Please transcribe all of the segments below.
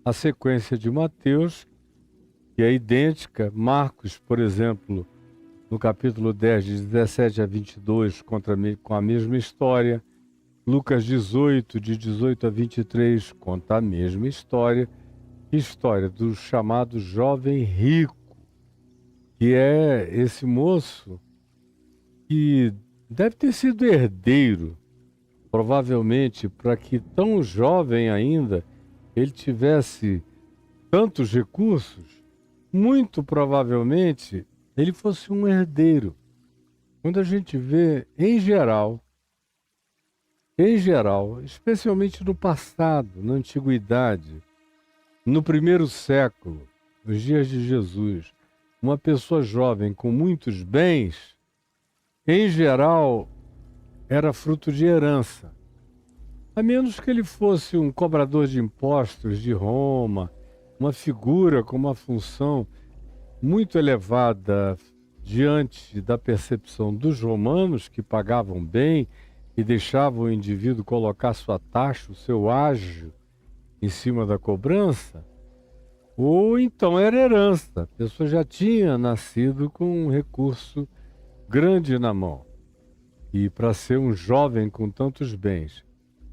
a sequência de Mateus, que é idêntica. Marcos, por exemplo, no capítulo 10, de 17 a 22, com a mesma história. Lucas 18, de 18 a 23, conta a mesma história. Que história? Do chamado jovem rico, que é esse moço que deve ter sido herdeiro, provavelmente, para que tão jovem ainda ele tivesse tantos recursos. Muito provavelmente ele fosse um herdeiro. Quando a gente vê, em geral, especialmente no passado, na antiguidade, no primeiro século, nos dias de Jesus, uma pessoa jovem com muitos bens, em geral, era fruto de herança. A menos que ele fosse um cobrador de impostos de Roma, uma figura com uma função muito elevada diante da percepção dos romanos, que pagavam bem e deixavam o indivíduo colocar sua taxa, o seu ágio, em cima da cobrança, ou então era herança. A pessoa já tinha nascido com um recurso grande na mão. E para ser um jovem com tantos bens,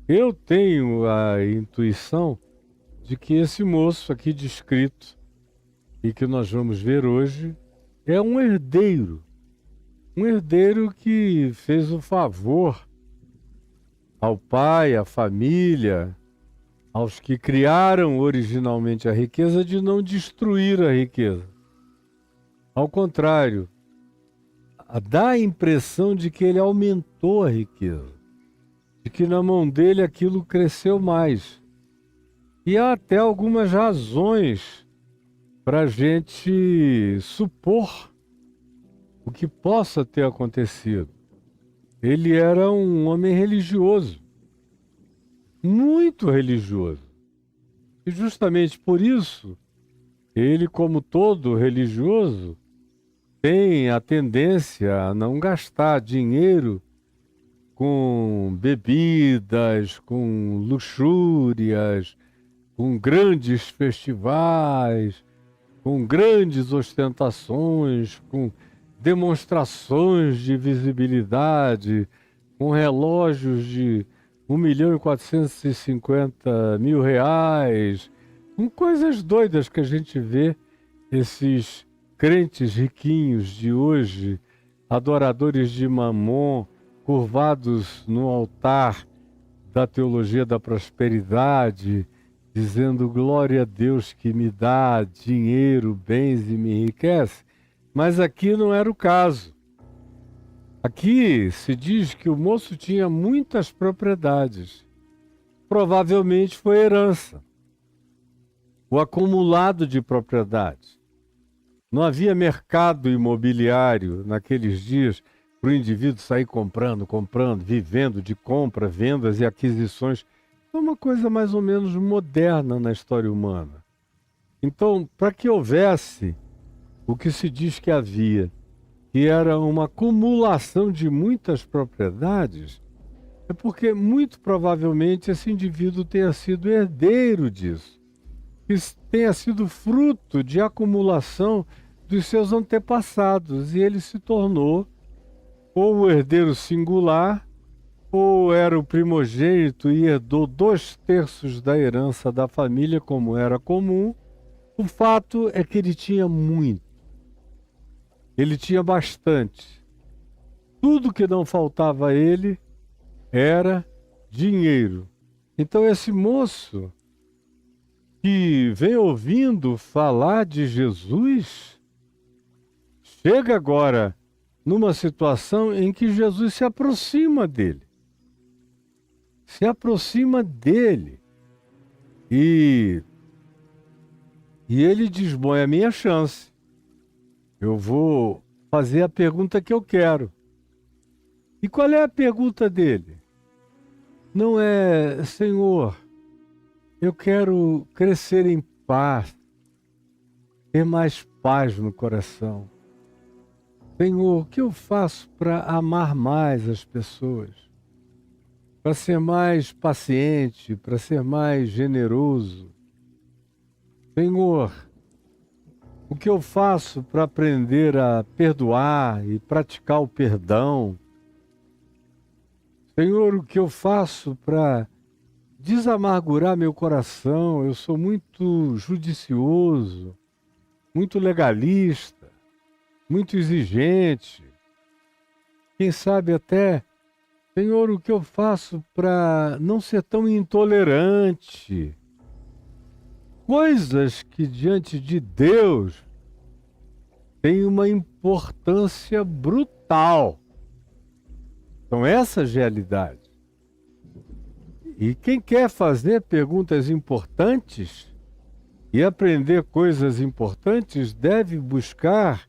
eu tenho a intuição de que esse moço aqui descrito e que nós vamos ver hoje é um herdeiro. Um herdeiro que fez o favor ao pai, à família, aos que criaram originalmente a riqueza, de não destruir a riqueza. Ao contrário, dá a impressão de que ele aumentou a riqueza, de que na mão dele aquilo cresceu mais. E há até algumas razões para a gente supor o que possa ter acontecido. Ele era um homem religioso, muito religioso. E justamente por isso, ele, como todo religioso, tem a tendência a não gastar dinheiro com bebidas, com luxúrias, com grandes festivais, com grandes ostentações, com demonstrações de visibilidade, com relógios de R$ 1.450.000, com coisas doidas que a gente vê esses crentes riquinhos de hoje, adoradores de Mamon, curvados no altar da teologia da prosperidade, dizendo glória a Deus que me dá dinheiro, bens e me enriquece. Mas aqui não era o caso. Aqui se diz que o moço tinha muitas propriedades. Provavelmente foi herança, o acumulado de propriedades. Não havia mercado imobiliário naqueles dias para o indivíduo sair comprando, vivendo de compra, vendas e aquisições. É uma coisa mais ou menos moderna na história humana. Então, para que houvesse o que se diz que havia, que era uma acumulação de muitas propriedades, é porque muito provavelmente esse indivíduo tenha sido herdeiro disso, que tenha sido fruto de acumulação dos seus antepassados, e ele se tornou ou o herdeiro singular, ou era o primogênito e herdou 2/3 da herança da família, como era comum. O fato é que ele tinha muito. Ele tinha bastante. Tudo que não faltava a ele era dinheiro. Então esse moço que vem ouvindo falar de Jesus, chega agora numa situação em que Jesus se aproxima dele. Se aproxima dele. E ele diz, bom, é a minha chance. Eu vou fazer a pergunta que eu quero. E qual é a pergunta dele? Não é, Senhor, eu quero crescer em paz, ter mais paz no coração. Senhor, o que eu faço para amar mais as pessoas? Para ser mais paciente, para ser mais generoso? Senhor, o que eu faço para aprender a perdoar e praticar o perdão? Senhor, o que eu faço para desamargurar meu coração? Eu sou muito judicioso, muito legalista, muito exigente. Quem sabe até, Senhor, o que eu faço para não ser tão intolerante? Coisas que diante de Deus têm uma importância brutal. São essas realidades. E quem quer fazer perguntas importantes e aprender coisas importantes deve buscar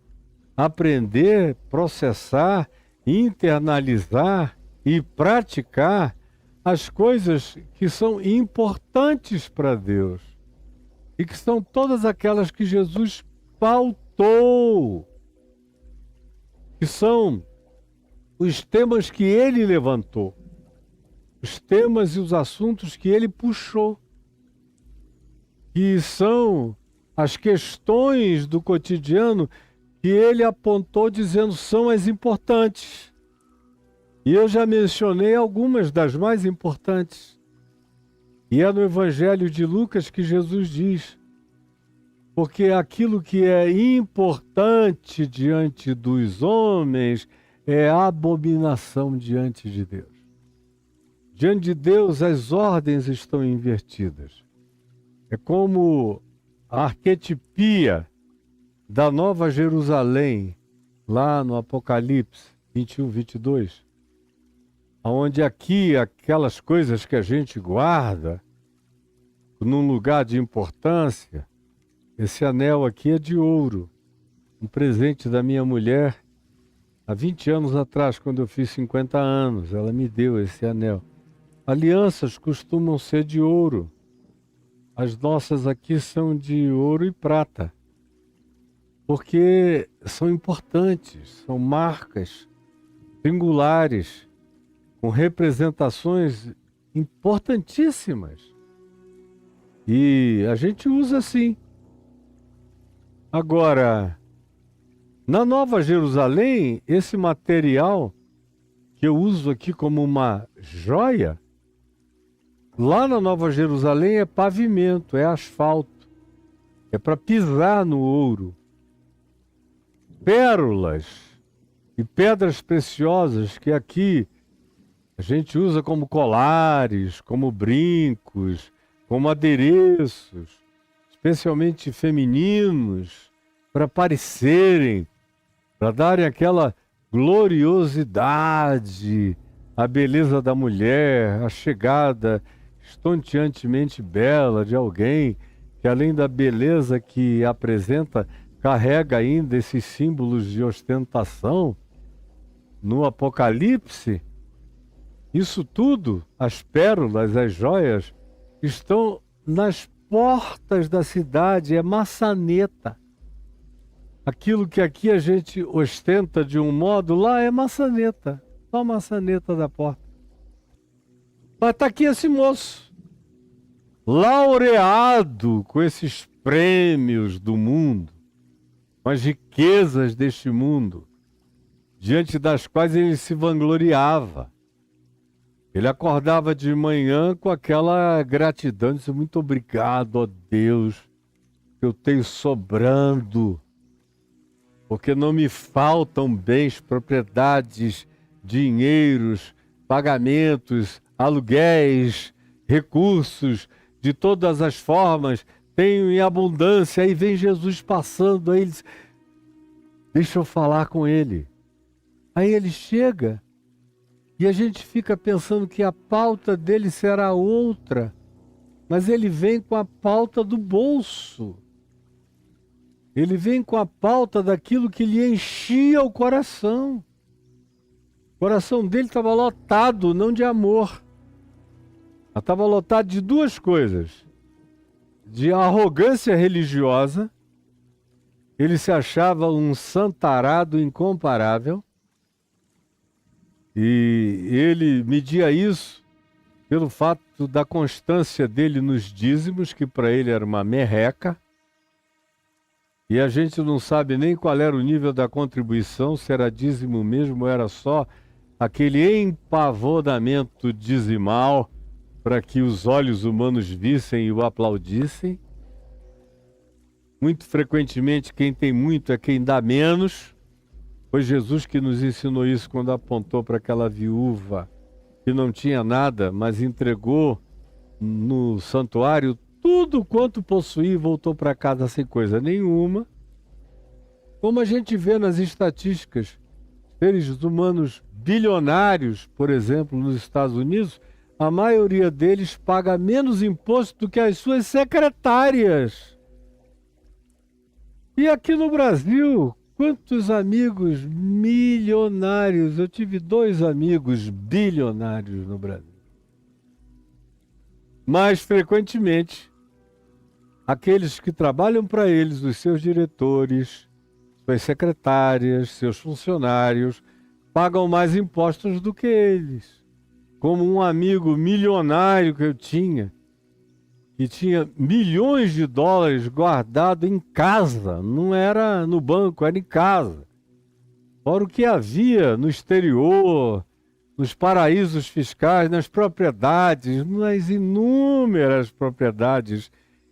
aprender, processar, internalizar e praticar as coisas que são importantes para Deus e que são todas aquelas que Jesus pautou, que são os temas que ele levantou, os temas e os assuntos que ele puxou, que são as questões do cotidiano que ele apontou dizendo são as importantes. E eu já mencionei algumas das mais importantes. E é no Evangelho de Lucas que Jesus diz: porque aquilo que é importante diante dos homens é abominação diante de Deus. Diante de Deus as ordens estão invertidas. É como a arquetipia da Nova Jerusalém, lá no Apocalipse 21, 22, onde aqui aquelas coisas que a gente guarda num lugar de importância, esse anel aqui é de ouro, um presente da minha mulher há 20 anos atrás, quando eu fiz 50 anos, ela me deu esse anel. Alianças costumam ser de ouro, as nossas aqui são de ouro e prata, porque são importantes, são marcas singulares, com representações importantíssimas. E a gente usa assim. Agora, na Nova Jerusalém, esse material que eu uso aqui como uma joia, lá na Nova Jerusalém é pavimento, é asfalto, é para pisar no ouro. Pérolas e pedras preciosas que aqui a gente usa como colares, como brincos, como adereços, especialmente femininos, para parecerem, para darem aquela gloriosidade à beleza da mulher, a chegada estonteantemente bela de alguém que, além da beleza que apresenta, carrega ainda esses símbolos de ostentação. No Apocalipse, isso tudo, as pérolas, as joias, estão nas portas da cidade, é maçaneta. Aquilo que aqui a gente ostenta de um modo, lá é maçaneta, só a maçaneta da porta. Mas está aqui esse moço, laureado com esses prêmios do mundo, com as riquezas deste mundo, diante das quais ele se vangloriava. Ele acordava de manhã com aquela gratidão, disse: muito obrigado, ó Deus, que eu tenho sobrando, porque não me faltam bens, propriedades, dinheiros, pagamentos, aluguéis, recursos, de todas as formas, tenho em abundância. Aí vem Jesus passando, aí ele diz: deixa eu falar com ele. Aí ele chega e a gente fica pensando que a pauta dele será outra, mas ele vem com a pauta do bolso. Ele vem com a pauta daquilo que lhe enchia o coração. O coração dele estava lotado, não de amor. Estava lotado de duas coisas: de arrogância religiosa. Ele se achava um santarado incomparável. E ele media isso pelo fato da constância dele nos dízimos, que para ele era uma merreca. E a gente não sabe nem qual era o nível da contribuição, se era dízimo mesmo ou era só aquele empavoramento dizimal para que os olhos humanos vissem e o aplaudissem. Muito frequentemente quem tem muito é quem dá menos. Foi Jesus que nos ensinou isso quando apontou para aquela viúva que não tinha nada, mas entregou no santuário tudo quanto possuía e voltou para casa sem coisa nenhuma. Como a gente vê nas estatísticas, seres humanos bilionários, por exemplo, nos Estados Unidos, a maioria deles paga menos imposto do que as suas secretárias. E aqui no Brasil, quantos amigos milionários? Eu tive 2 amigos bilionários no Brasil. Mais frequentemente, aqueles que trabalham para eles, os seus diretores, suas secretárias, seus funcionários, pagam mais impostos do que eles. Como um amigo milionário que eu tinha, que tinha milhões de dólares guardado em casa, não era no banco, era em casa. Fora o que havia no exterior, nos paraísos fiscais, nas propriedades, nas inúmeras propriedades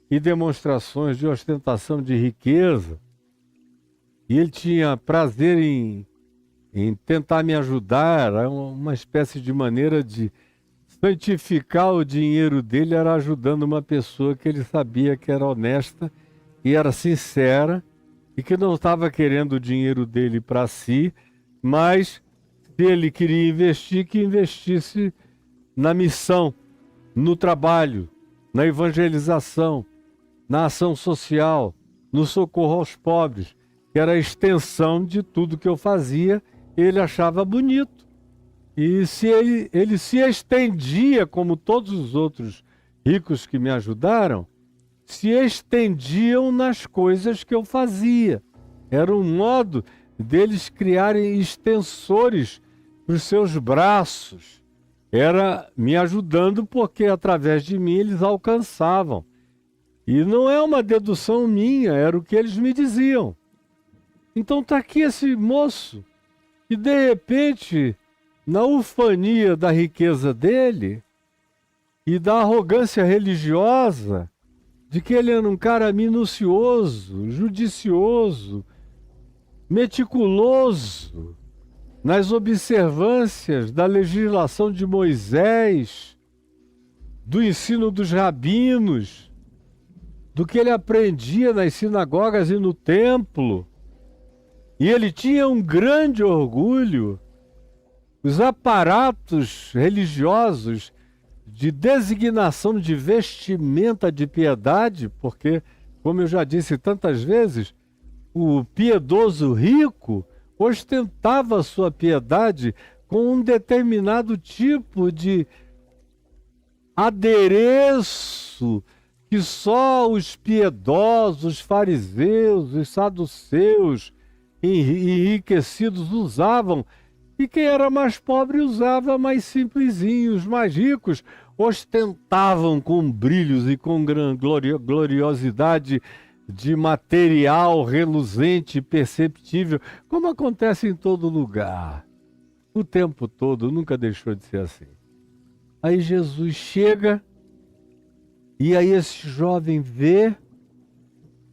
e demonstrações de ostentação de riqueza. E ele tinha prazer em tentar me ajudar, uma espécie de maneira de santificar o dinheiro dele, era ajudando uma pessoa que ele sabia que era honesta e era sincera e que não estava querendo o dinheiro dele para si, mas se ele queria investir, que investisse na missão, no trabalho, na evangelização, na ação social, no socorro aos pobres, que era a extensão de tudo que eu fazia. Ele achava bonito. E se ele se estendia, como todos os outros ricos que me ajudaram, se estendiam nas coisas que eu fazia. Era um modo deles criarem extensores para os seus braços. Era me ajudando porque através de mim eles alcançavam. E não é uma dedução minha, era o que eles me diziam. Então está aqui esse moço e de repente, na ufania da riqueza dele e da arrogância religiosa, de que ele era um cara minucioso, judicioso, meticuloso nas observâncias da legislação de Moisés, do ensino dos rabinos, do que ele aprendia nas sinagogas e no templo. E ele tinha um grande orgulho. Os aparatos religiosos de designação de vestimenta de piedade, porque, como eu já disse tantas vezes, o piedoso rico ostentava sua piedade com um determinado tipo de adereço que só os piedosos, os fariseus, os saduceus enriquecidos usavam, e quem era mais pobre usava mais simplesinho. Os mais ricos ostentavam com brilhos e com gloriosidade de material reluzente e perceptível, como acontece em todo lugar. O tempo todo, nunca deixou de ser assim. Aí Jesus chega, e aí esse jovem vê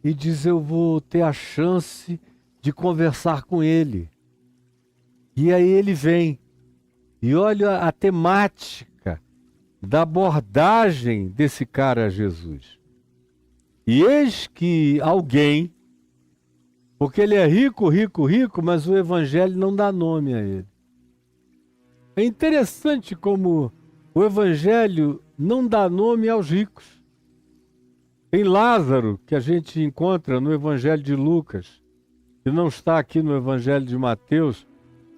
e diz: eu vou ter a chance de conversar com ele. E aí ele vem e olha a temática da abordagem desse cara a Jesus. E eis que alguém, porque ele é rico, rico, rico, mas o evangelho não dá nome a ele. É interessante como o evangelho não dá nome aos ricos. Tem Lázaro, que a gente encontra no evangelho de Lucas, que não está aqui no evangelho de Mateus,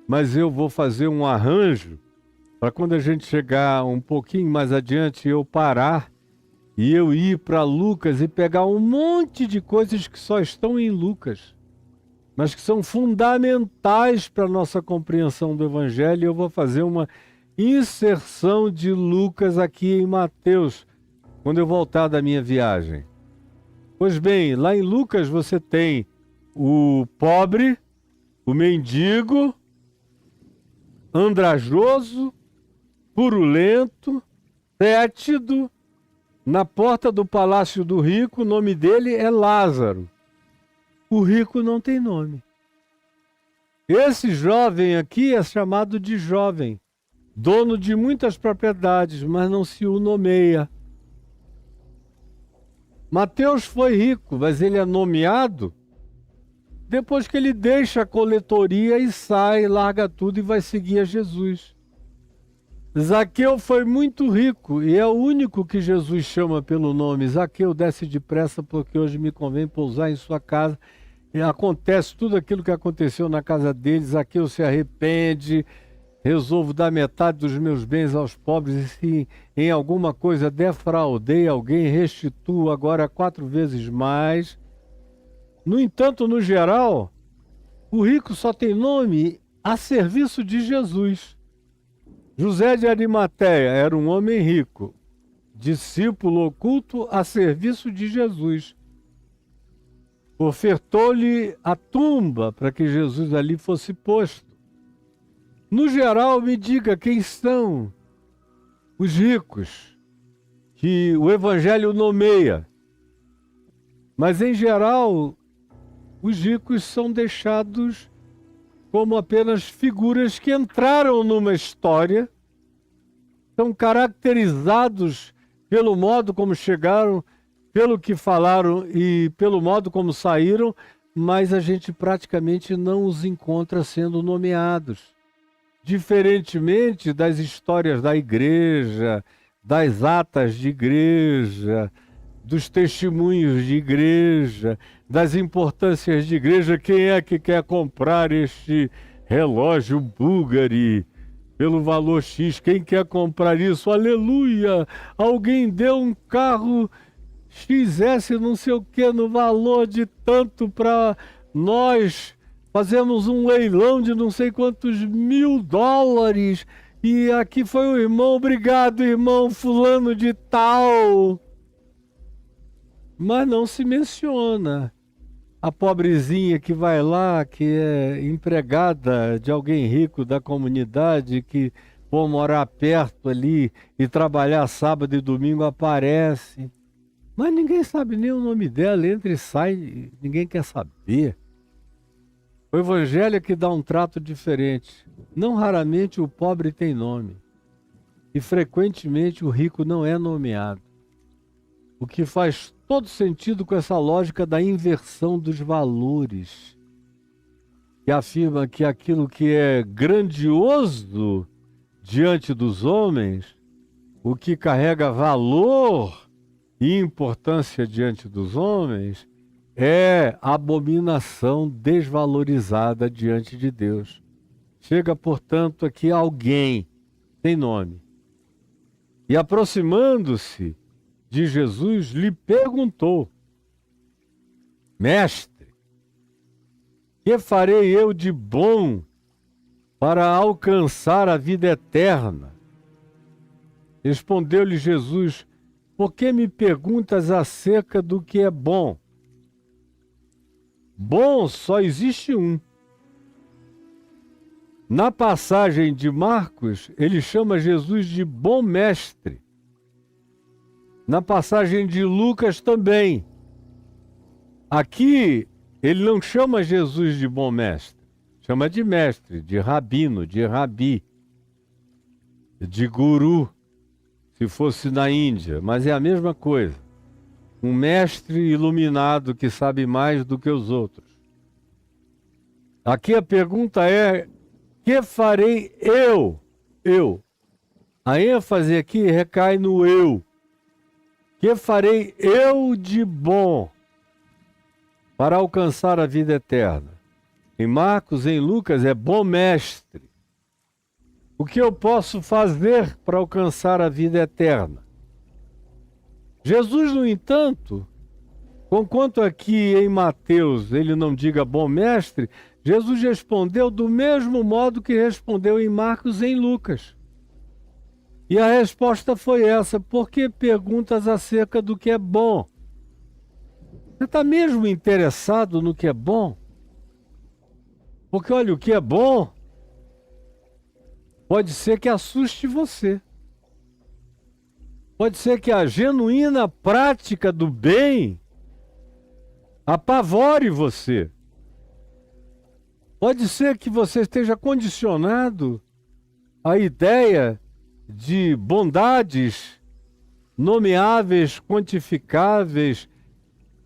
mas eu vou fazer um arranjo para quando a gente chegar um pouquinho mais adiante eu parar e eu ir para Lucas e pegar um monte de coisas que só estão em Lucas, mas que são fundamentais para a nossa compreensão do evangelho. E eu vou fazer uma inserção de Lucas aqui em Mateus, quando eu voltar da minha viagem. Pois bem, lá em Lucas você tem o pobre, o mendigo, andrajoso, purulento, fétido, na porta do palácio do rico. O nome dele é Lázaro. O rico não tem nome. Esse jovem aqui é chamado de jovem, dono de muitas propriedades, mas não se o nomeia. Mateus foi rico, mas ele é nomeado depois que ele deixa a coletoria e sai, larga tudo e vai seguir a Jesus. Zaqueu foi muito rico e é o único que Jesus chama pelo nome. Zaqueu, desce depressa, porque hoje me convém pousar em sua casa. E acontece tudo aquilo que aconteceu na casa dele. Zaqueu se arrepende, resolvo dar metade dos meus bens aos pobres, e se em alguma coisa defraudei alguém, restituo agora 4 vezes mais. No entanto, no geral, o rico só tem nome a serviço de Jesus. José de Arimateia era um homem rico, discípulo oculto a serviço de Jesus. Ofertou-lhe a tumba para que Jesus ali fosse posto. No geral, me diga quem são os ricos que o Evangelho nomeia. Mas, em geral, os ricos são deixados como apenas figuras que entraram numa história, são caracterizados pelo modo como chegaram, pelo que falaram e pelo modo como saíram, mas a gente praticamente não os encontra sendo nomeados. Diferentemente das histórias da igreja, das atas de igreja, dos testemunhos de igreja, das importâncias de igreja. Quem é que quer comprar este relógio Bulgari pelo valor X? Quem quer comprar isso? Aleluia! Alguém deu um carro XS não sei o que no valor de tanto para nós. Fazemos um leilão de não sei quantos $1.000. E aqui foi o irmão, obrigado irmão fulano de tal. Mas não se menciona a pobrezinha que vai lá, que é empregada de alguém rico da comunidade, que por morar perto ali e trabalhar sábado e domingo aparece. Mas ninguém sabe nem o nome dela, entra e sai, ninguém quer saber. O Evangelho é que dá um trato diferente. Não raramente o pobre tem nome. E frequentemente o rico não é nomeado. O que faz todo sentido com essa lógica da inversão dos valores, que afirma que aquilo que é grandioso diante dos homens, o que carrega valor e importância diante dos homens, é abominação desvalorizada diante de Deus. Chega, portanto, aqui alguém sem nome e, aproximando-se de Jesus, lhe perguntou: Mestre, que farei eu de bom para alcançar a vida eterna? Respondeu-lhe Jesus: por que me perguntas acerca do que é bom? Bom só existe um. Na passagem de Marcos, ele chama Jesus de bom mestre. Na passagem de Lucas também. Aqui, ele não chama Jesus de bom mestre. Chama de mestre, de rabino, de rabi, de guru, se fosse na Índia. Mas é a mesma coisa. Um mestre iluminado que sabe mais do que os outros. Aqui a pergunta é: que farei eu? Eu. A ênfase aqui recai no eu. Que farei eu de bom para alcançar a vida eterna? Em Marcos, em Lucas, é bom mestre. O que eu posso fazer para alcançar a vida eterna? Jesus, no entanto, conquanto aqui em Mateus ele não diga bom mestre, Jesus respondeu do mesmo modo que respondeu em Marcos e em Lucas. E a resposta foi essa: por que perguntas acerca do que é bom? Você está mesmo interessado no que é bom? Porque olha, o que é bom pode ser que assuste você. Pode ser que a genuína prática do bem apavore você. Pode ser que você esteja condicionado à ideia de bondades nomeáveis, quantificáveis,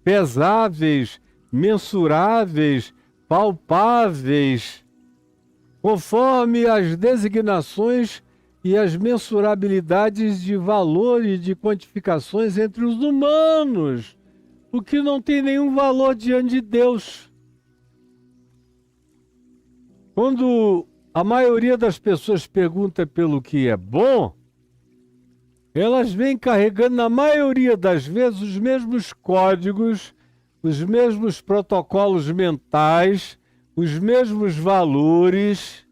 pesáveis, mensuráveis, palpáveis, conforme as designações e as mensurabilidades de valor e de quantificações entre os humanos, o que não tem nenhum valor diante de Deus. Quando a maioria das pessoas pergunta pelo que é bom, elas vêm carregando, na maioria das vezes, os mesmos códigos, os mesmos protocolos mentais, os mesmos valores,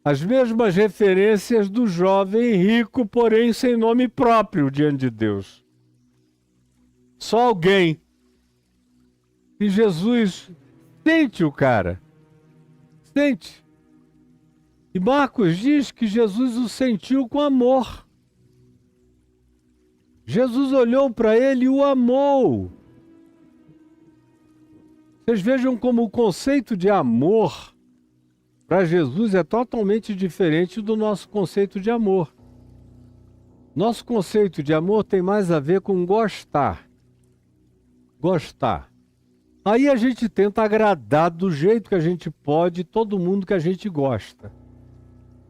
as mesmas referências do jovem rico, porém sem nome próprio diante de Deus. Só alguém. E Jesus sente o cara. Sente. E Marcos diz que Jesus o sentiu com amor. Jesus olhou para ele e o amou. Vocês vejam como o conceito de amor para Jesus é totalmente diferente do nosso conceito de amor. Nosso conceito de amor tem mais a ver com gostar. Gostar. Aí a gente tenta agradar do jeito que a gente pode todo mundo que a gente gosta.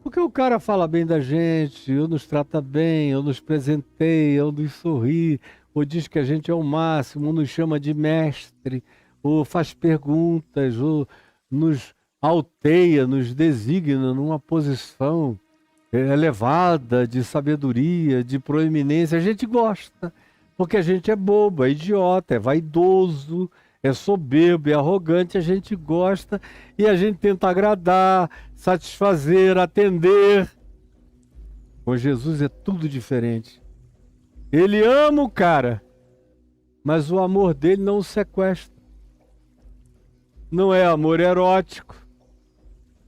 Porque o cara fala bem da gente, ou nos trata bem, ou nos presenteia, ou nos sorri, ou diz que a gente é o máximo, ou nos chama de mestre, ou faz perguntas, ou nos alteia, nos designa numa posição elevada de sabedoria, de proeminência. A gente gosta, porque a gente é bobo, é idiota, é vaidoso, é soberbo, é arrogante, a gente gosta e a gente tenta agradar, satisfazer, atender. Com Jesus é tudo diferente. Ele ama o cara, mas o amor dele não o sequestra. Não é amor erótico,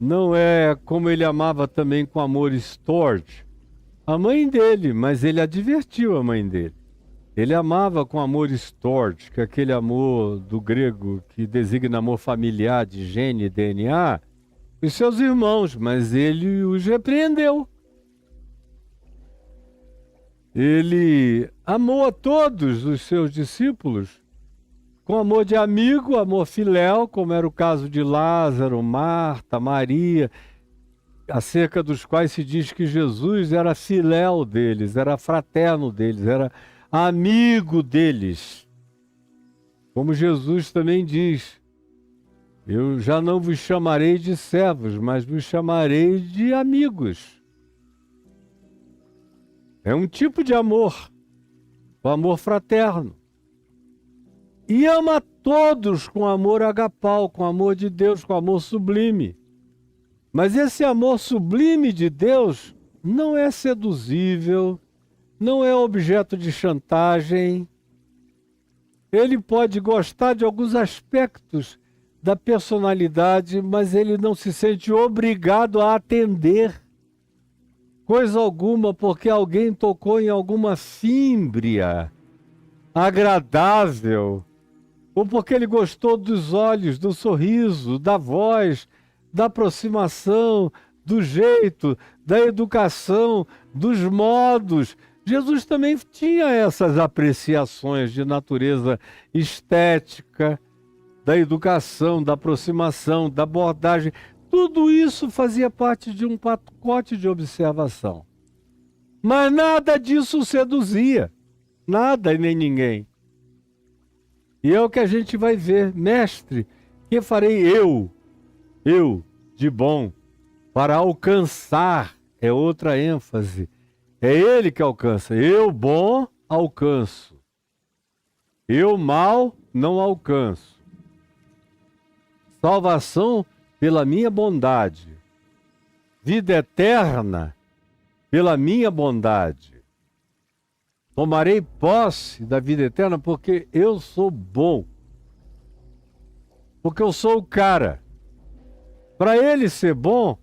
não é como ele amava também com amor storge a mãe dele, mas ele advertiu a mãe dele. Ele amava com amor storge, que é aquele amor do grego que designa amor familiar de gene e DNA, os seus irmãos, mas ele os repreendeu. Ele amou a todos os seus discípulos com amor de amigo, amor filéu, como era o caso de Lázaro, Marta, Maria, acerca dos quais se diz que Jesus era filéu deles, era fraterno deles, era amigo deles. Como Jesus também diz, eu já não vos chamarei de servos, mas vos chamarei de amigos. É um tipo de amor, o amor fraterno. E ama a todos com amor agapau, com amor de Deus, com amor sublime. Mas esse amor sublime de Deus não é seduzível, não é objeto de chantagem. Ele pode gostar de alguns aspectos da personalidade, mas ele não se sente obrigado a atender coisa alguma, porque alguém tocou em alguma fímbria agradável, ou porque ele gostou dos olhos, do sorriso, da voz, da aproximação, do jeito, da educação, dos modos. Jesus também tinha essas apreciações de natureza estética, da educação, da aproximação, da abordagem. Tudo isso fazia parte de um pacote de observação. Mas nada disso o seduzia. Nada e nem ninguém. E é o que a gente vai ver. Mestre, que farei eu de bom, para alcançar? É outra ênfase. É ele que alcança. Eu, bom, alcanço. Eu, mal, não alcanço. Salvação pela minha bondade. Vida eterna pela minha bondade. Tomarei posse da vida eterna porque eu sou bom. Porque eu sou o cara. Para ele ser bom,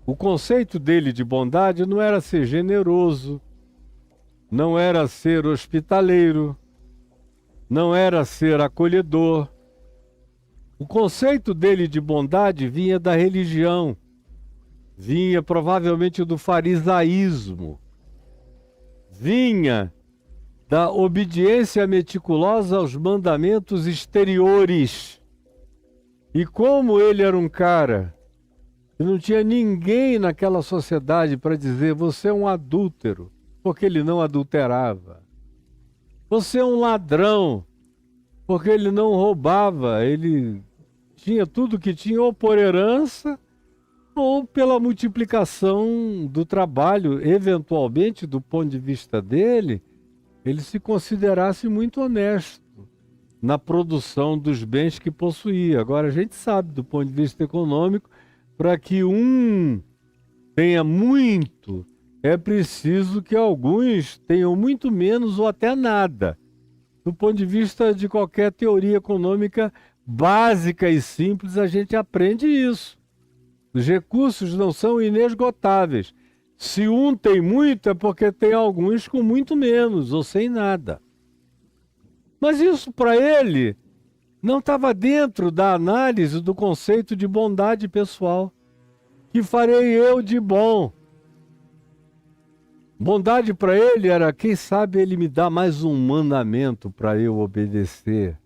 o conceito dele de bondade não era ser generoso, não era ser hospitaleiro, não era ser acolhedor. O conceito dele de bondade vinha da religião, vinha provavelmente do farisaísmo, vinha da obediência meticulosa aos mandamentos exteriores. E como ele era um cara que não tinha ninguém naquela sociedade para dizer: você é um adúltero, porque ele não adulterava. Você é um ladrão, porque ele não roubava, ele tinha tudo que tinha ou por herança ou pela multiplicação do trabalho. Eventualmente, do ponto de vista dele, ele se considerasse muito honesto na produção dos bens que possuía. Agora, a gente sabe, do ponto de vista econômico, para que um tenha muito, é preciso que alguns tenham muito menos ou até nada. Do ponto de vista de qualquer teoria econômica básica e simples, a gente aprende isso. Os recursos não são inesgotáveis. Se um tem muito, é porque tem alguns com muito menos ou sem nada. Mas isso, para ele, não estava dentro da análise do conceito de bondade pessoal. Que farei eu de bom? Bondade para ele era: quem sabe ele me dá mais um mandamento para eu obedecer.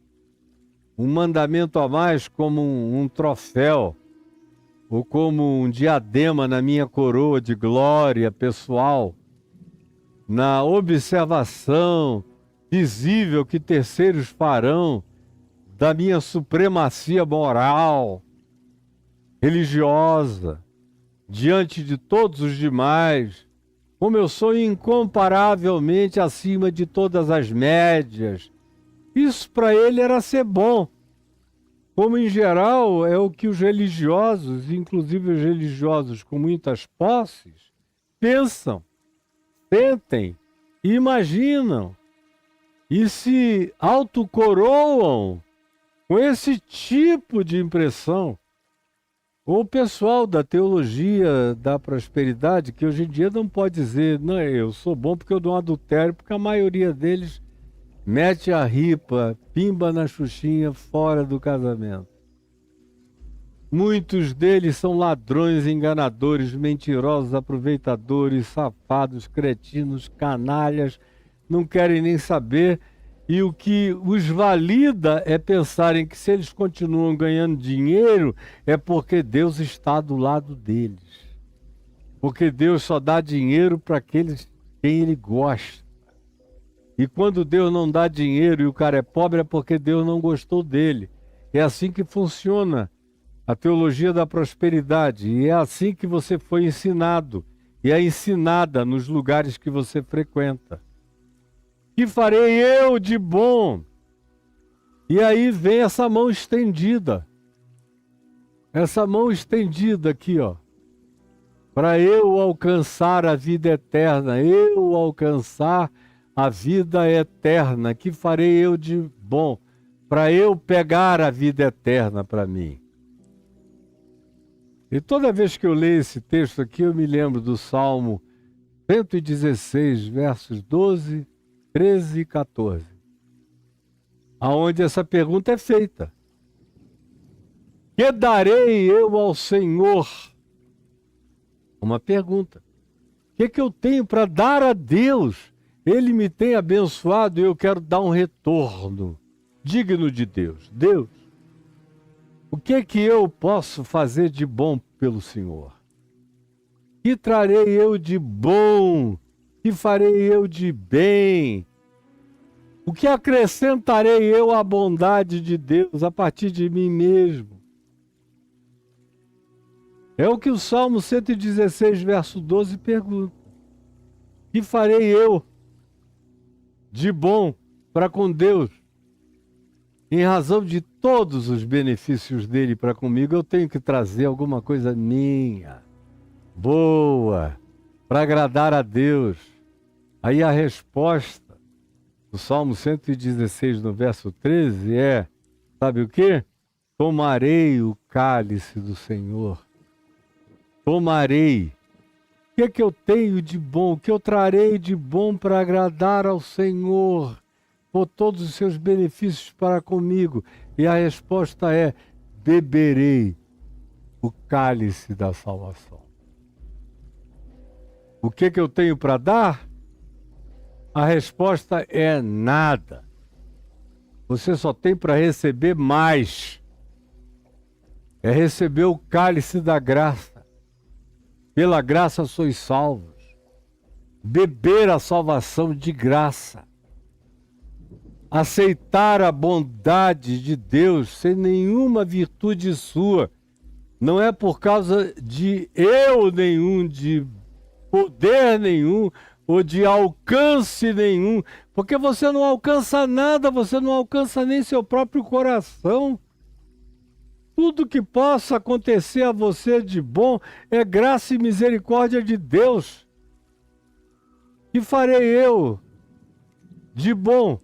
Um mandamento a mais, como um troféu, ou como um diadema na minha coroa de glória pessoal, na observação visível que terceiros farão da minha supremacia moral, religiosa, diante de todos os demais, como eu sou incomparavelmente acima de todas as médias. Isso para ele era ser bom. Como em geral é o que os religiosos, inclusive os religiosos com muitas posses, pensam, sentem, imaginam e se autocoroam com esse tipo de impressão. O pessoal da teologia da prosperidade, que hoje em dia não pode dizer: não, eu sou bom porque eu dou um adultério, porque a maioria deles mete a ripa, pimba na xuxinha fora do casamento. Muitos deles são ladrões, enganadores, mentirosos, aproveitadores, safados, cretinos, canalhas, não querem nem saber. E o que os valida é pensarem que se eles continuam ganhando dinheiro é porque Deus está do lado deles. Porque Deus só dá dinheiro para aqueles quem Ele gosta. E quando Deus não dá dinheiro e o cara é pobre é porque Deus não gostou dele. É assim que funciona a teologia da prosperidade. E é assim que você foi ensinado e é ensinada nos lugares que você frequenta. Que farei eu de bom? E aí vem essa mão estendida. Essa mão estendida aqui, ó. Para eu alcançar a vida eterna. Eu alcançar a vida eterna. Que farei eu de bom? Para eu pegar a vida eterna para mim. E toda vez que eu leio esse texto aqui, eu me lembro do Salmo 116, versos 12, 13 e 14, aonde essa pergunta é feita: que darei eu ao Senhor? Uma pergunta. O que eu tenho para dar a Deus? Ele me tem abençoado e eu quero dar um retorno digno de Deus. Deus, o que eu posso fazer de bom pelo Senhor? Que trarei eu de bom? Que farei eu de bem? O que acrescentarei eu à bondade de Deus a partir de mim mesmo? É o que o Salmo 116, verso 12 pergunta. Que farei eu de bom para com Deus? Em razão de todos os benefícios dele para comigo, eu tenho que trazer alguma coisa minha, boa, para agradar a Deus. Aí a resposta do Salmo 116, no verso 13, é, sabe o quê? tomarei o cálice do Senhor. Tomarei. O que é que eu tenho de bom? O que eu trarei de bom para agradar ao Senhor? Por todos os seus benefícios para comigo. E a resposta é: beberei o cálice da salvação. O que é que eu tenho para dar? A resposta é nada. Você só tem para receber mais. É receber o cálice da graça. Pela graça sois salvos. Beber a salvação de graça. Aceitar a bondade de Deus sem nenhuma virtude sua. Não é por causa de eu nenhum, de poder nenhum, ou de alcance nenhum, porque você não alcança nada, você não alcança nem seu próprio coração. Tudo que possa acontecer a você de bom é graça e misericórdia de Deus. Que farei eu de bom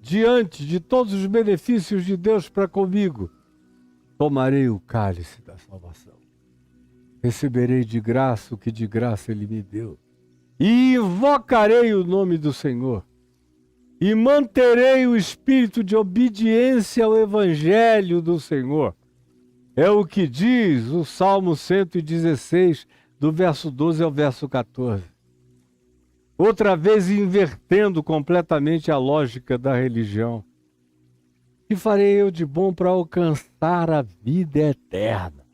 diante de todos os benefícios de Deus para comigo? Tomarei o cálice da salvação. Receberei de graça o que de graça Ele me deu. E invocarei o nome do Senhor. E manterei o espírito de obediência ao Evangelho do Senhor. É o que diz o Salmo 116, do verso 12 ao verso 14. Outra vez invertendo completamente a lógica da religião. Que farei eu de bom para alcançar a vida eterna?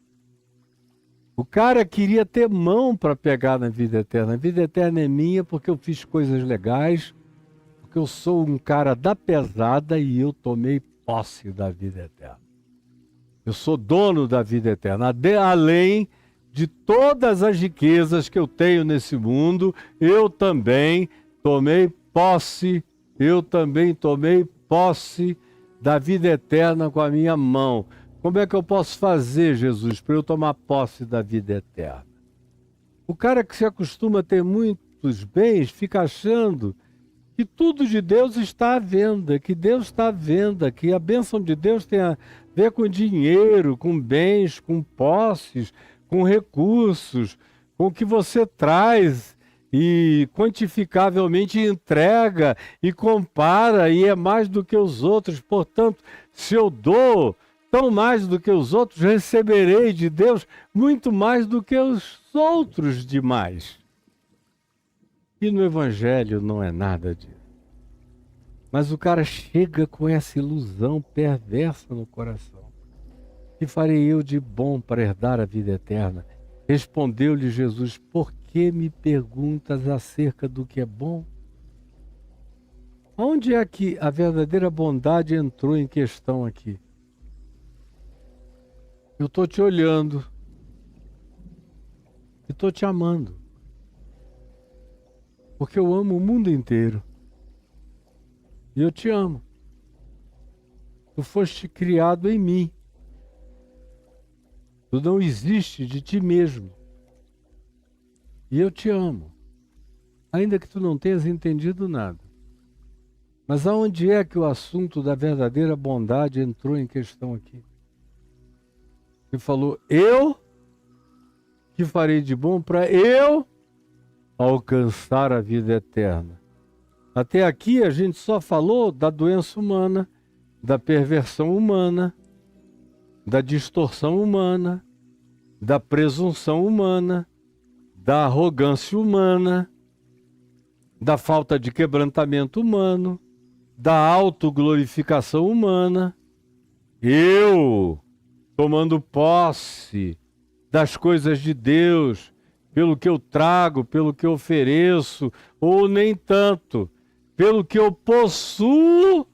O cara queria ter mão para pegar na vida eterna. A vida eterna é minha porque eu fiz coisas legais, porque eu sou um cara da pesada e eu tomei posse da vida eterna. Eu sou dono da vida eterna. Além de todas as riquezas que eu tenho nesse mundo, eu também tomei posse da vida eterna com a minha mão. Como é que eu posso fazer, Jesus, para eu tomar posse da vida eterna? O cara que se acostuma a ter muitos bens fica achando que tudo de Deus está à venda, que Deus está à venda, que a bênção de Deus tem a ver com dinheiro, com bens, com posses, com recursos, com o que você traz e quantificavelmente entrega e compara e é mais do que os outros. Portanto, se eu dou tão mais do que os outros, receberei de Deus muito mais do que os outros demais. E no Evangelho não é nada disso. Mas o cara chega com essa ilusão perversa no coração. Que farei eu de bom para herdar a vida eterna? Respondeu-lhe Jesus: por que me perguntas acerca do que é bom? Onde é que a verdadeira bondade entrou em questão aqui? Eu estou te olhando e estou te amando, porque eu amo o mundo inteiro e eu te amo. Tu foste criado em mim, tu não existes de ti mesmo e eu te amo, ainda que tu não tenhas entendido nada. Mas aonde é que o assunto da verdadeira bondade entrou em questão aqui? Ele falou: eu que farei de bom para eu alcançar a vida eterna. Até aqui a gente só falou da doença humana, da perversão humana, da distorção humana, da presunção humana, da arrogância humana, da falta de quebrantamento humano, da autoglorificação humana. Eu tomando posse das coisas de Deus, pelo que eu trago, pelo que eu ofereço, ou nem tanto, pelo que eu possuo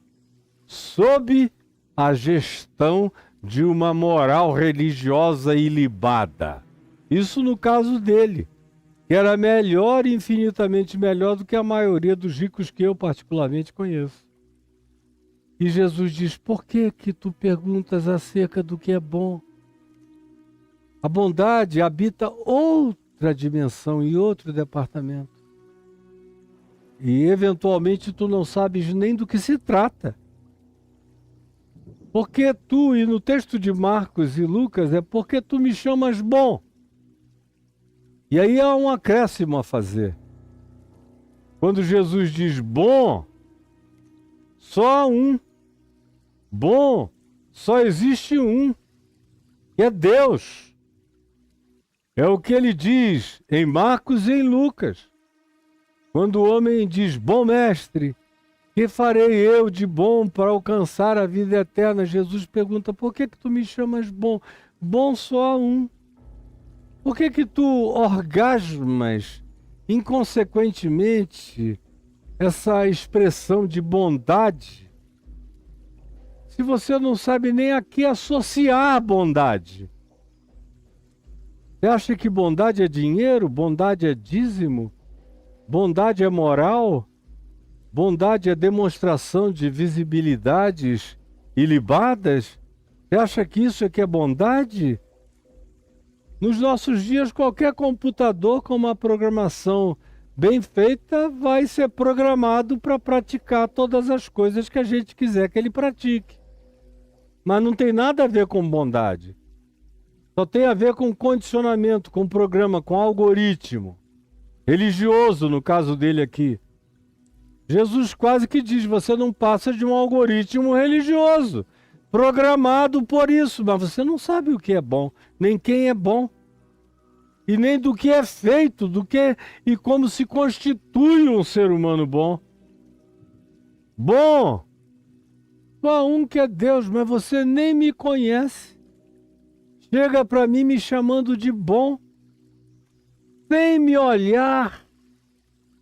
sob a gestão de uma moral religiosa ilibada. Isso no caso dele, que era melhor, infinitamente melhor do que a maioria dos ricos que eu particularmente conheço. E Jesus diz: por que que tu perguntas acerca do que é bom? A bondade habita outra dimensão e outro departamento. E eventualmente tu não sabes nem do que se trata. Porque tu, e no texto de Marcos e Lucas, é porque tu me chamas bom. E aí há um acréscimo a fazer. Quando Jesus diz bom, só há um. Bom, só existe um, que é Deus. É o que ele diz em Marcos e em Lucas. Quando o homem diz, bom mestre, que farei eu de bom para alcançar a vida eterna? Jesus pergunta, por que tu me chamas bom? Bom só há um. Por que tu orgasmas inconsequentemente essa expressão de bondade, se você não sabe nem a que associar a bondade? Você acha que bondade é dinheiro? Bondade é dízimo? Bondade é moral? Bondade é demonstração de visibilidades ilibadas? Você acha que isso é que é bondade? Nos nossos dias, qualquer computador com uma programação bem feita vai ser programado para praticar todas as coisas que a gente quiser que ele pratique. Mas não tem nada a ver com bondade. Só tem a ver com condicionamento, com programa, com algoritmo. Religioso, no caso dele aqui. Jesus quase que diz, você não passa de um algoritmo religioso, programado por isso, mas você não sabe o que é bom, nem quem é bom, e nem do que é feito, do que e como se constitui um ser humano bom. Bom, só um que é Deus, mas você nem me conhece. Chega para mim me chamando de bom, sem me olhar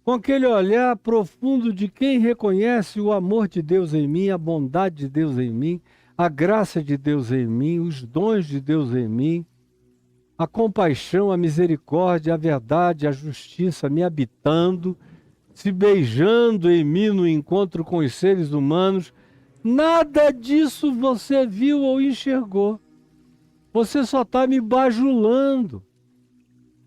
com aquele olhar profundo de quem reconhece o amor de Deus em mim, a bondade de Deus em mim, a graça de Deus em mim, os dons de Deus em mim, a compaixão, a misericórdia, a verdade, a justiça me habitando, se beijando em mim no encontro com os seres humanos. Nada disso você viu ou enxergou. Você só está me bajulando.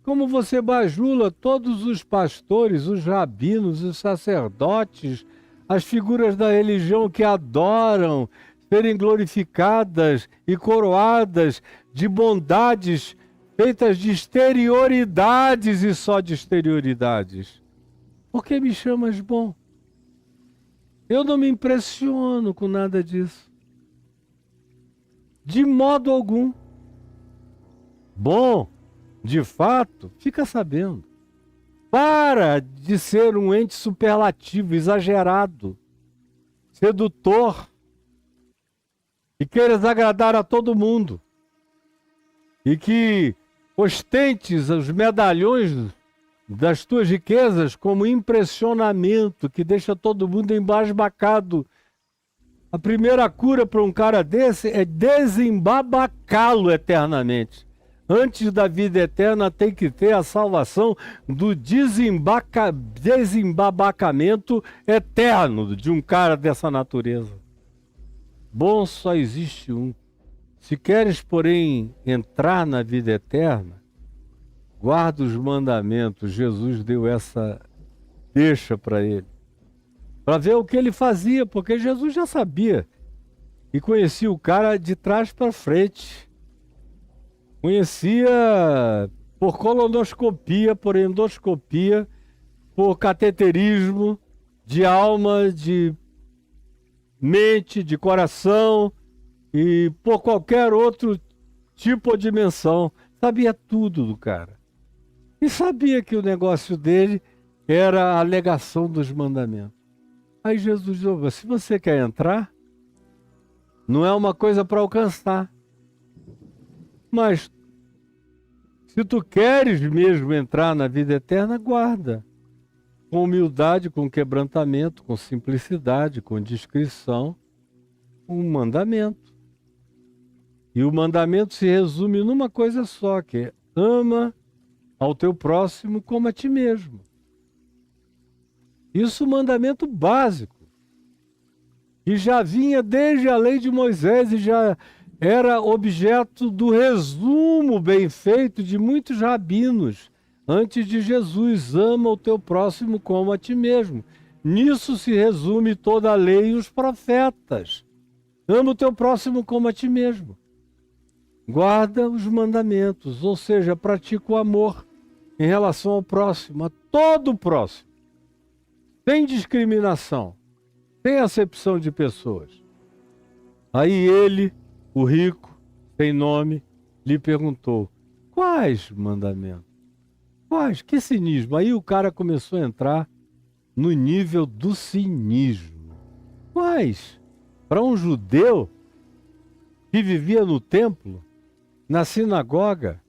Como você bajula todos os pastores, os rabinos, os sacerdotes, as figuras da religião que adoram serem glorificadas e coroadas de bondades feitas de exterioridades e só de exterioridades. Por que me chamas bom? Eu não me impressiono com nada disso. De modo algum. Bom, de fato, fica sabendo. Para de ser um ente superlativo, exagerado, sedutor, e queiras agradar a todo mundo. E que ostentes os medalhões das tuas riquezas como impressionamento, que deixa todo mundo embasbacado. A primeira cura para um cara desse é desembabacá-lo eternamente. Antes da vida eterna tem que ter a salvação do desembabacamento eterno de um cara dessa natureza. Bom só existe um. Se queres, porém, entrar na vida eterna, guarda os mandamentos. Jesus deu essa deixa para ele, para ver o que ele fazia, porque Jesus já sabia e conhecia o cara de trás para frente. Conhecia por colonoscopia, por endoscopia, por cateterismo de alma, de mente, de coração e por qualquer outro tipo ou dimensão. Sabia tudo do cara. E sabia que o negócio dele era a alegação dos mandamentos. Aí Jesus disse, se você quer entrar, não é uma coisa para alcançar. Mas se tu queres mesmo entrar na vida eterna, guarda. Com humildade, com quebrantamento, com simplicidade, com discrição, um mandamento. E o mandamento se resume numa coisa só, que é ama ao teu próximo como a ti mesmo. Isso é um mandamento básico, que já vinha desde a lei de Moisés e já era objeto do resumo bem feito de muitos rabinos antes de Jesus. Ama o teu próximo como a ti mesmo. Nisso se resume toda a lei e os profetas. Ama o teu próximo como a ti mesmo. Guarda os mandamentos, ou seja, pratica o amor em relação ao próximo, a todo o próximo. Sem discriminação, sem acepção de pessoas. Aí ele, o rico, sem nome, lhe perguntou: quais mandamentos? Quais? Que cinismo? Aí o cara começou a entrar no nível do cinismo. Quais? Para um judeu que vivia no templo, na sinagoga,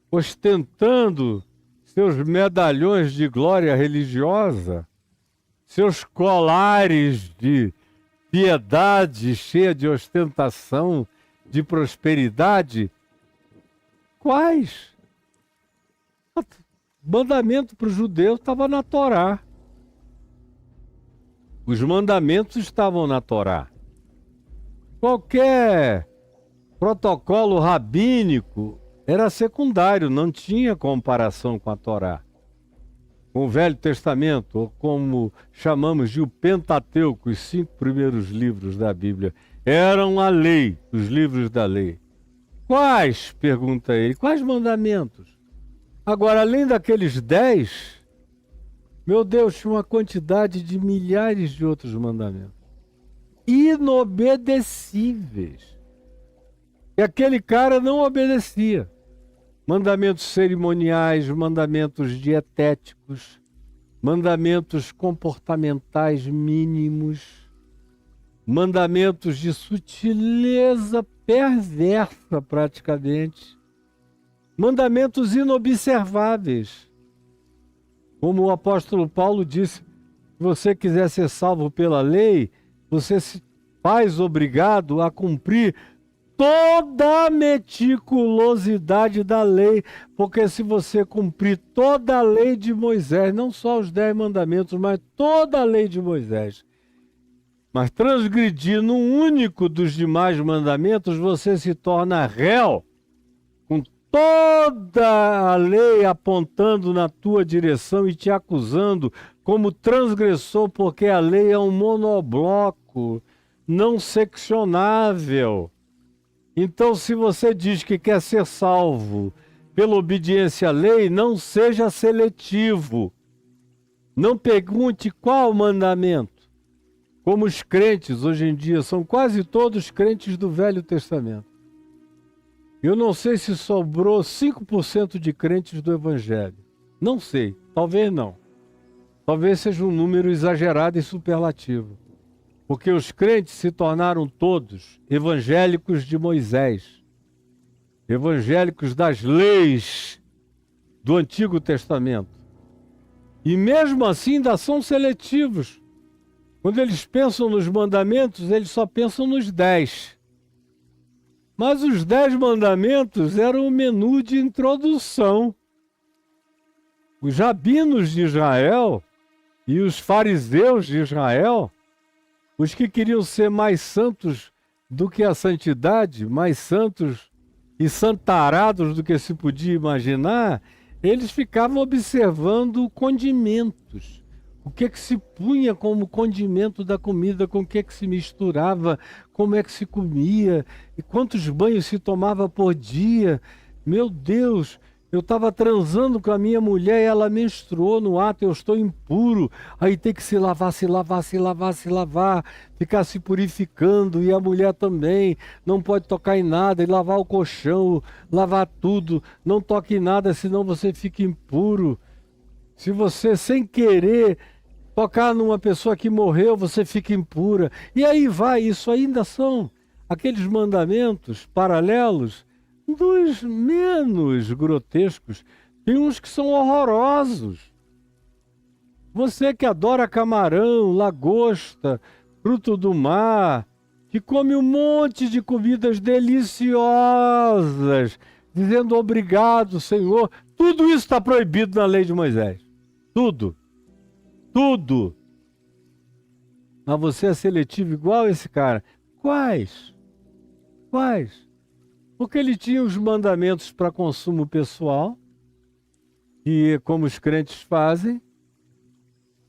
ostentando seus medalhões de glória religiosa, seus colares de piedade cheia de ostentação, de prosperidade, quais? O mandamento para o judeu estava na Torá. Os mandamentos estavam na Torá. Qualquer protocolo rabínico era secundário, não tinha comparação com a Torá. Com o Velho Testamento, ou como chamamos de o Pentateuco, os 5 primeiros livros da Bíblia, eram a lei, os livros da lei. Quais? Pergunta ele. Quais mandamentos? Agora, além daqueles 10, meu Deus, tinha uma quantidade de milhares de outros mandamentos. Inobedecíveis. E aquele cara não obedecia. Mandamentos cerimoniais, mandamentos dietéticos, mandamentos comportamentais mínimos, mandamentos de sutileza perversa praticamente, mandamentos inobserváveis. Como o apóstolo Paulo disse, se você quiser ser salvo pela lei, você se faz obrigado a cumprir toda a meticulosidade da lei, porque se você cumprir toda a lei de Moisés, não só os 10 mandamentos, mas toda a lei de Moisés, mas transgredir num único dos demais mandamentos, você se torna réu, com toda a lei apontando na tua direção e te acusando como transgressor, porque a lei é um monobloco, não seccionável. Então, se você diz que quer ser salvo pela obediência à lei, não seja seletivo. Não pergunte qual mandamento. Como os crentes hoje em dia, são quase todos crentes do Velho Testamento. Eu não sei se sobrou 5% de crentes do Evangelho. Não sei, talvez não. Talvez seja um número exagerado e superlativo. Porque os crentes se tornaram todos evangélicos de Moisés, evangélicos das leis do Antigo Testamento. E mesmo assim ainda são seletivos. Quando eles pensam nos mandamentos, eles só pensam nos 10. Mas os 10 mandamentos eram o menu de introdução. Os rabinos de Israel e os fariseus de Israel, os que queriam ser mais santos do que a santidade, mais santos e santarados do que se podia imaginar, eles ficavam observando condimentos. O que se punha como condimento da comida, com o que se misturava, como é que se comia, e quantos banhos se tomava por dia. Meu Deus! Eu estava transando com a minha mulher e ela menstruou no ato, eu estou impuro. Aí tem que se lavar, ficar se purificando. E a mulher também não pode tocar em nada, e lavar o colchão, lavar tudo. Não toque em nada, senão você fica impuro. Se você, sem querer, tocar numa pessoa que morreu, você fica impura. E aí vai, isso ainda são aqueles mandamentos paralelos dos menos grotescos. Tem uns que são horrorosos. Você que adora camarão, lagosta, fruto do mar, que come um monte de comidas deliciosas, dizendo obrigado, Senhor, tudo isso está proibido na lei de Moisés. Tudo. Tudo. Mas você é seletivo igual esse cara. Quais? Quais? Porque ele tinha os mandamentos para consumo pessoal, e como os crentes fazem.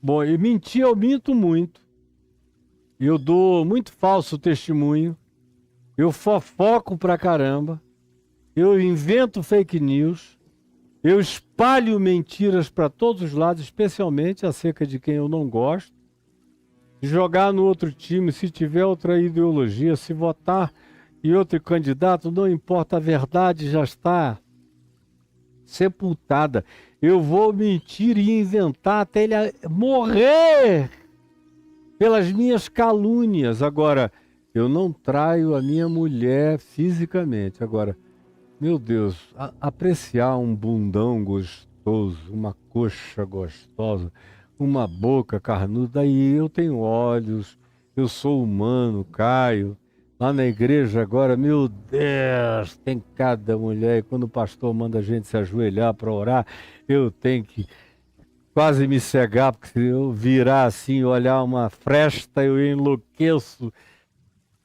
Bom, e mentir eu minto muito. eu dou muito falso testemunho, eu fofoco pra caramba, eu invento fake news, eu espalho mentiras para todos os lados, especialmente acerca de quem eu não gosto. Jogar no outro time, se tiver outra ideologia, se votar em outro candidato, não importa, a verdade já está sepultada. Eu vou mentir e inventar até ele morrer pelas minhas calúnias. Agora, eu não traio a minha mulher fisicamente. Agora, meu Deus, apreciar um bundão gostoso, uma coxa gostosa, uma boca carnuda, aí eu tenho olhos, eu sou humano, caio. Lá na igreja agora, meu Deus, tem cada mulher, e quando o pastor manda a gente se ajoelhar para orar, eu tenho que quase me cegar, porque se eu virar assim, olhar uma fresta, eu enlouqueço.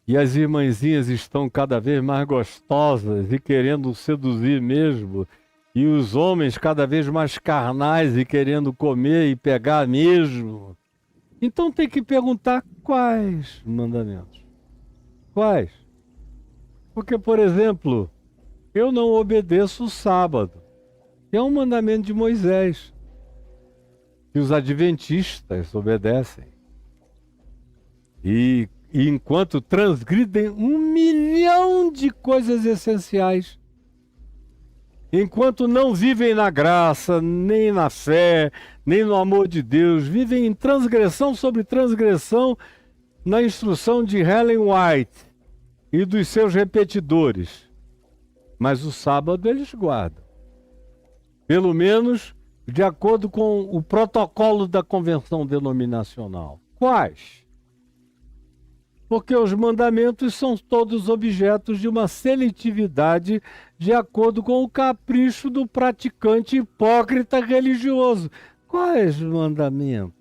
E as irmãzinhas estão cada vez mais gostosas e querendo seduzir mesmo. E os homens cada vez mais carnais e querendo comer e pegar mesmo. Então tem que perguntar quais mandamentos. Quais? Porque, por exemplo, eu não obedeço o sábado. É um mandamento de Moisés. Que os adventistas obedecem. E enquanto transgridem 1.000.000 de coisas essenciais. Enquanto não vivem na graça, nem na fé, nem no amor de Deus, vivem em transgressão sobre transgressão na instrução de Ellen White e dos seus repetidores. Mas o sábado eles guardam. Pelo menos de acordo com o protocolo da convenção denominacional. Quais? Porque os mandamentos são todos objetos de uma seletividade de acordo com o capricho do praticante hipócrita religioso. Quais mandamentos?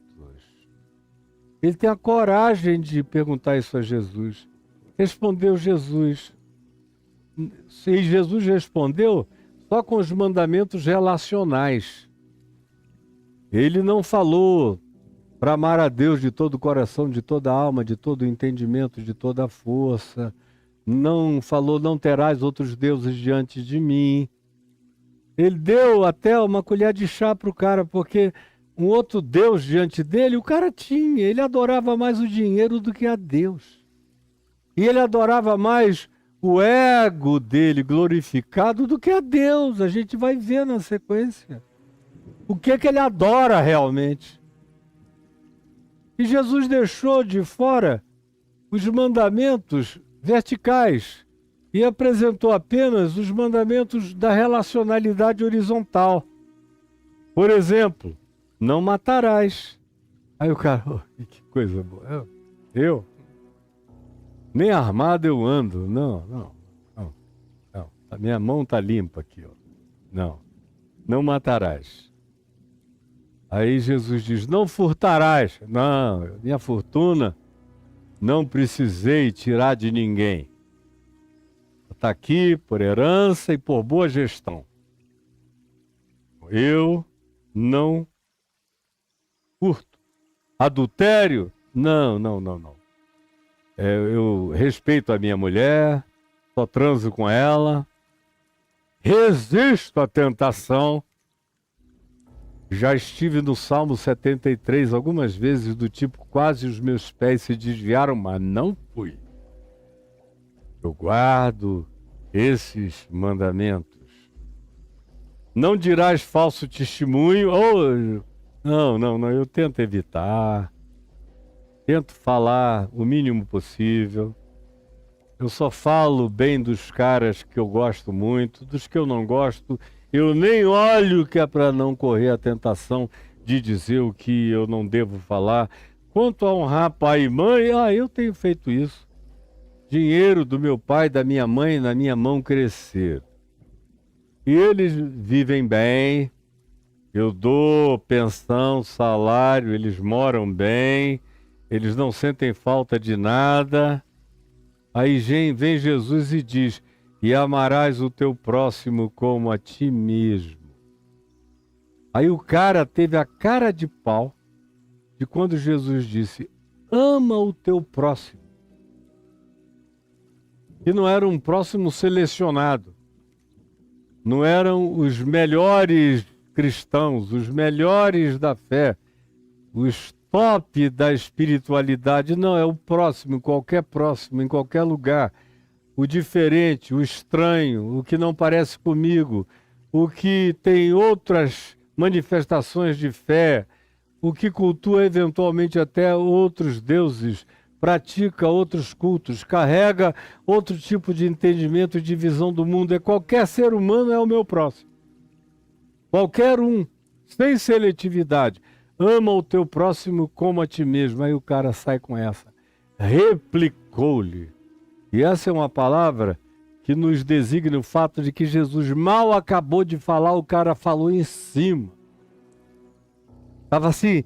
Ele tem a coragem de perguntar isso a Jesus. Respondeu Jesus. E Jesus respondeu só com os mandamentos relacionais. Ele não falou para amar a Deus de todo o coração, de toda a alma, de todo o entendimento, de toda a força. Não falou, não terás outros deuses diante de mim. Ele deu até uma colher de chá para o cara, porque um outro Deus diante dele, o cara tinha. Ele adorava mais o dinheiro do que a Deus. E ele adorava mais o ego dele glorificado do que a Deus. A gente vai ver na sequência. O que ele adora realmente. E Jesus deixou de fora os mandamentos verticais e apresentou apenas os mandamentos da relacionalidade horizontal. Por exemplo, não matarás. Aí o cara, oh, que coisa boa. Eu? Nem armado eu ando. Não. A minha mão está limpa aqui. Ó. Não matarás. Aí Jesus diz, não furtarás. Não, minha fortuna não precisei tirar de ninguém. Está aqui por herança e por boa gestão. Eu não furto. Adultério? Não. Eu respeito a minha mulher, só transo com ela, resisto à tentação. Já estive no Salmo 73 algumas vezes do tipo, quase os meus pés se desviaram, mas não fui. Eu guardo esses mandamentos. Não dirás falso testemunho. Não, eu tento evitar. Tento falar o mínimo possível. Eu só falo bem dos caras que eu gosto muito, dos que eu não gosto. Eu nem olho, que é para não correr a tentação de dizer o que eu não devo falar. Quanto a honrar pai e mãe, eu tenho feito isso. Dinheiro do meu pai, da minha mãe, na minha mão crescer. E eles vivem bem, eu dou pensão, salário, eles moram bem, eles não sentem falta de nada. Aí vem Jesus e diz, e amarás o teu próximo como a ti mesmo. Aí o cara teve a cara de pau de quando Jesus disse, ama o teu próximo. E não era um próximo selecionado. Não eram os melhores cristãos, os melhores da fé, os top da espiritualidade. Não, é o próximo, em qualquer lugar. O diferente, o estranho, o que não parece comigo, o que tem outras manifestações de fé, o que cultua eventualmente até outros deuses, pratica outros cultos, carrega outro tipo de entendimento e de visão do mundo. Qualquer ser humano é o meu próximo. Qualquer um, sem seletividade. Ama o teu próximo como a ti mesmo. Aí o cara sai com essa. Replicou-lhe. E essa é uma palavra que nos designa o fato de que Jesus mal acabou de falar, o cara falou em cima. Estava assim,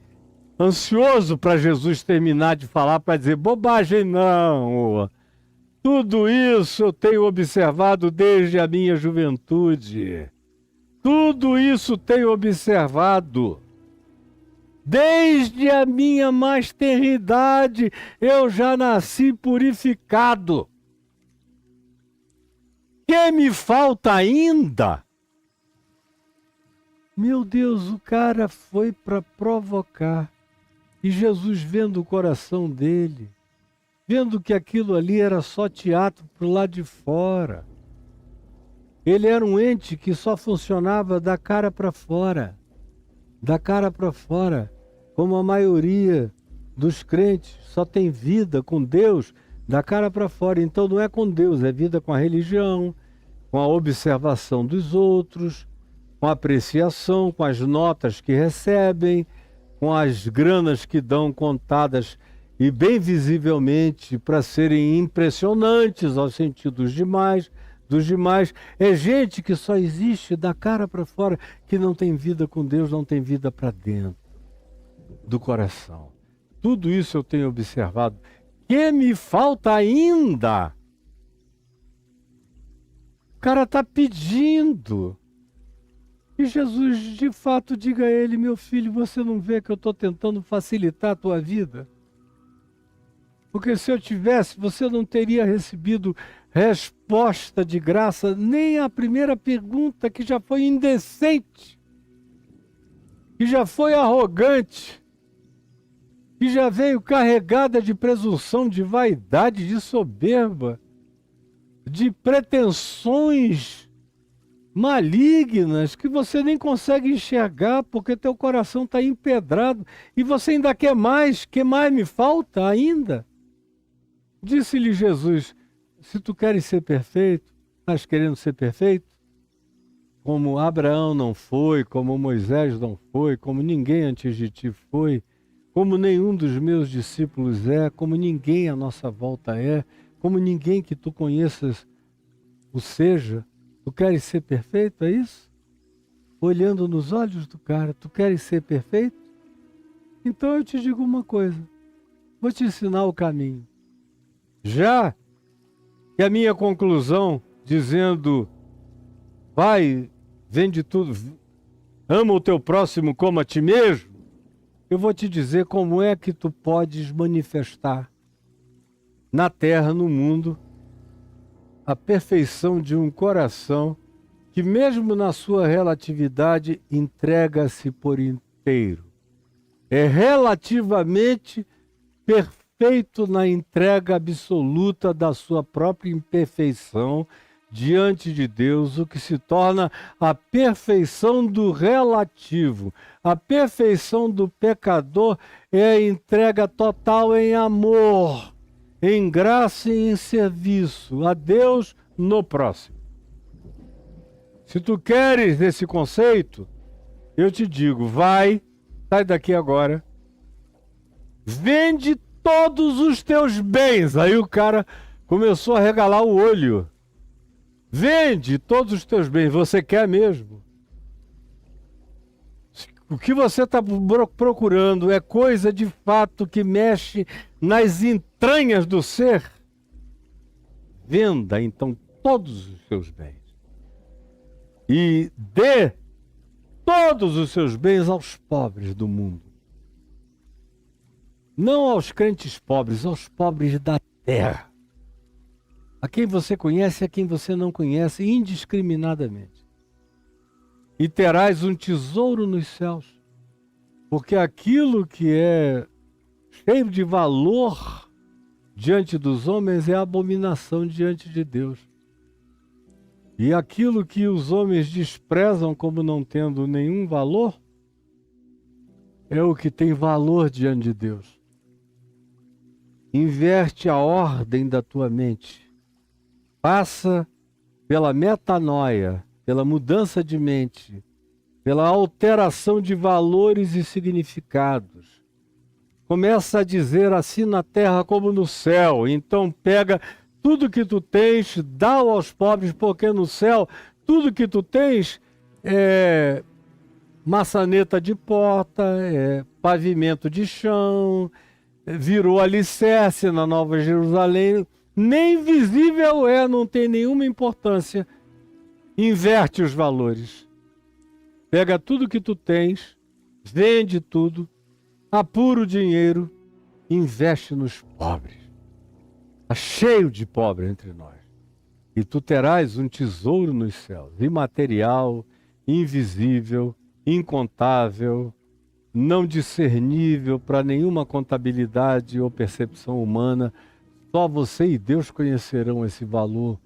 ansioso para Jesus terminar de falar, para dizer, bobagem não. Tudo isso eu tenho observado desde a minha juventude. Tudo isso tenho observado. Desde a minha mais tenra idade, eu já nasci purificado. Que me falta ainda? Meu Deus, o cara foi para provocar. E Jesus, vendo o coração dele, vendo que aquilo ali era só teatro para o lado de fora. Ele era um ente que só funcionava da cara para fora. Da cara para fora. Como a maioria dos crentes só tem vida com Deus da cara para fora. Então não é com Deus, é vida com a religião, com a observação dos outros, com a apreciação, com as notas que recebem, com as granas que dão contadas e bem visivelmente para serem impressionantes aos sentidos dos demais. É gente que só existe da cara para fora, que não tem vida com Deus, não tem vida para dentro do coração. Tudo isso eu tenho observado. Que me falta ainda? O cara está pedindo. E Jesus, de fato, diga a ele, meu filho, você não vê que eu estou tentando facilitar a tua vida? Porque se eu tivesse, você não teria recebido resposta de graça, nem a primeira pergunta, que já foi indecente, que já foi arrogante, que já veio carregada de presunção, de vaidade, de soberba, de pretensões malignas que você nem consegue enxergar porque teu coração está empedrado e você ainda quer mais. Que mais me falta ainda? Disse-lhe Jesus, se tu queres ser perfeito, estás querendo ser perfeito? Como Abraão não foi, como Moisés não foi, como ninguém antes de ti foi, como nenhum dos meus discípulos é, como ninguém à nossa volta é, como ninguém que tu conheças o seja. Tu queres ser perfeito, é isso? Olhando nos olhos do cara, tu queres ser perfeito? Então eu te digo uma coisa, vou te ensinar o caminho. Já que a minha conclusão, dizendo, vai, vende tudo, ama o teu próximo como a ti mesmo, eu vou te dizer como é que tu podes manifestar na terra, no mundo, a perfeição de um coração que mesmo na sua relatividade entrega-se por inteiro. É relativamente perfeito na entrega absoluta da sua própria imperfeição diante de Deus, o que se torna a perfeição do relativo. A perfeição do pecador é a entrega total em amor, em graça e em serviço a Deus no próximo. Se tu queres esse conceito, eu te digo, vai, sai daqui agora, vende todos os teus bens. Aí o cara começou a regalar o olho. Vende todos os teus bens, você quer mesmo? O que você está procurando é coisa de fato que mexe nas entranhas do ser? Venda então todos os seus bens e dê todos os seus bens aos pobres do mundo. Não aos crentes pobres, aos pobres da terra. A quem você conhece e a quem você não conhece, indiscriminadamente. E terás um tesouro nos céus. Porque aquilo que é cheio de valor diante dos homens é abominação diante de Deus. E aquilo que os homens desprezam como não tendo nenhum valor, é o que tem valor diante de Deus. Inverte a ordem da tua mente. Passa pela metanoia, pela mudança de mente, pela alteração de valores e significados. Começa a dizer assim na terra como no céu. Então pega tudo que tu tens, dá aos pobres, porque no céu tudo que tu tens é maçaneta de porta, é pavimento de chão, virou alicerce na Nova Jerusalém. Nem visível é, não tem nenhuma importância. Inverte os valores. Pega tudo que tu tens, vende tudo, apura o dinheiro, investe nos pobres. Está cheio de pobre entre nós. E tu terás um tesouro nos céus, imaterial, invisível, incontável, não discernível para nenhuma contabilidade ou percepção humana. Só você e Deus conhecerão esse valor,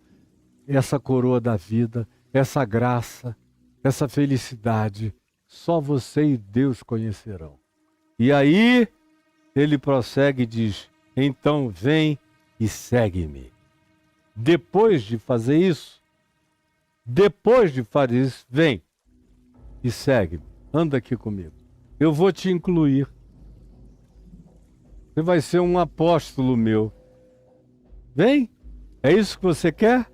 essa coroa da vida, essa graça, essa felicidade. Só você e Deus conhecerão. E aí ele prossegue e diz: então vem e segue-me. Depois de fazer isso, vem e segue-me. Anda aqui comigo. Eu vou te incluir. Você vai ser um apóstolo meu. Vem? É isso que você quer?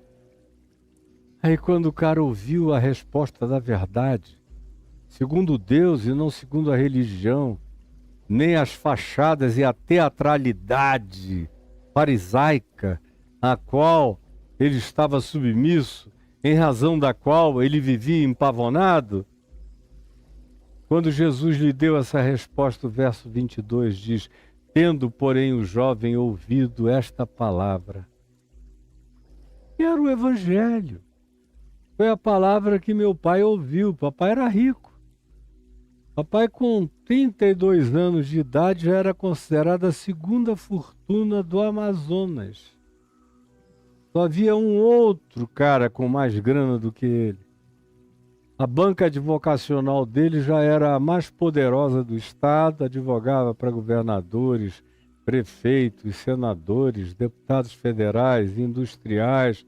Aí quando o cara ouviu a resposta da verdade, segundo Deus e não segundo a religião, nem as fachadas e a teatralidade farisaica a qual ele estava submisso, em razão da qual ele vivia empavonado, quando Jesus lhe deu essa resposta, o verso 22 diz: tendo, porém, o jovem ouvido esta palavra, que era o Evangelho. Foi a palavra que meu pai ouviu. Papai era rico. Papai, com 32 anos de idade, já era considerado a segunda fortuna do Amazonas. Só havia um outro cara com mais grana do que ele. A banca advocacional dele já era a mais poderosa do estado, advogava para governadores, prefeitos, senadores, deputados federais, industriais,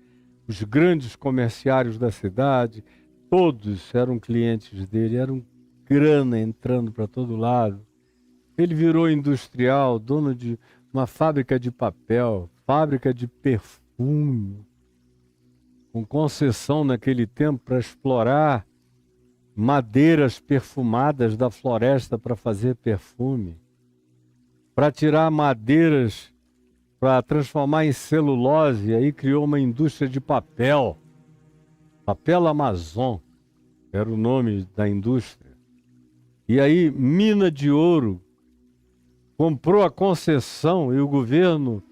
os grandes comerciários da cidade, todos eram clientes dele, eram grana entrando para todo lado. Ele virou industrial, dono de uma fábrica de papel, fábrica de perfume, com concessão naquele tempo para explorar madeiras perfumadas da floresta para fazer perfume, para tirar madeiras para transformar em celulose. Aí criou uma indústria de papel, Papel Amazon era o nome da indústria. E aí mina de ouro, comprou a concessão e o governo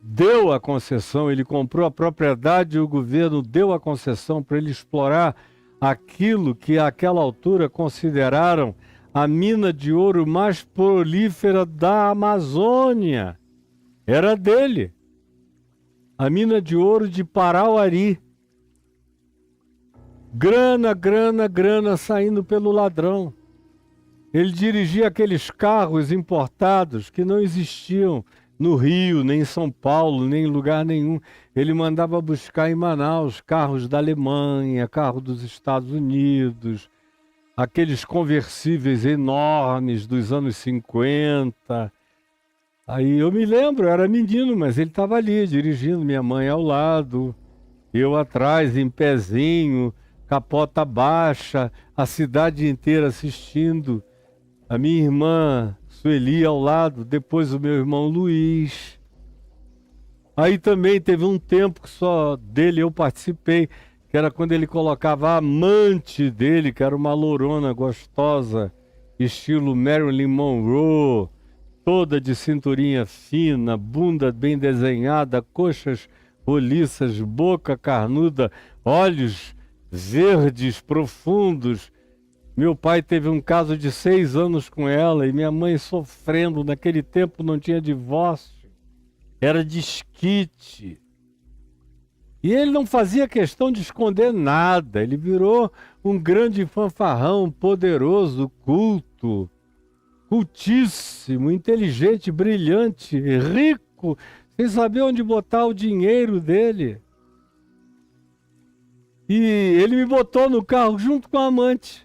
deu a concessão, ele comprou a propriedade e o governo deu a concessão para ele explorar aquilo que àquela altura consideraram a mina de ouro mais prolífera da Amazônia. Era dele. A mina de ouro de Parauari. Grana, grana, grana saindo pelo ladrão. Ele dirigia aqueles carros importados que não existiam no Rio, nem em São Paulo, nem em lugar nenhum. Ele mandava buscar em Manaus carros da Alemanha, carros dos Estados Unidos, aqueles conversíveis enormes dos anos 50. Aí eu me lembro, eu era menino, mas ele estava ali dirigindo, minha mãe ao lado, eu atrás, em pezinho, capota baixa, a cidade inteira assistindo, a minha irmã Sueli ao lado, depois o meu irmão Luiz. Aí também teve um tempo que só dele eu participei, que era quando ele colocava a amante dele, que era uma lourona gostosa, estilo Marilyn Monroe, toda de cinturinha fina, bunda bem desenhada, coxas roliças, boca carnuda, olhos verdes profundos. Meu pai teve um caso de 6 anos com ela e minha mãe sofrendo. Naquele tempo não tinha divórcio, era desquite. E ele não fazia questão de esconder nada. Ele virou um grande fanfarrão, poderoso, culto, cultíssimo, inteligente, brilhante, rico, sem saber onde botar o dinheiro dele. E ele me botou no carro junto com a amante,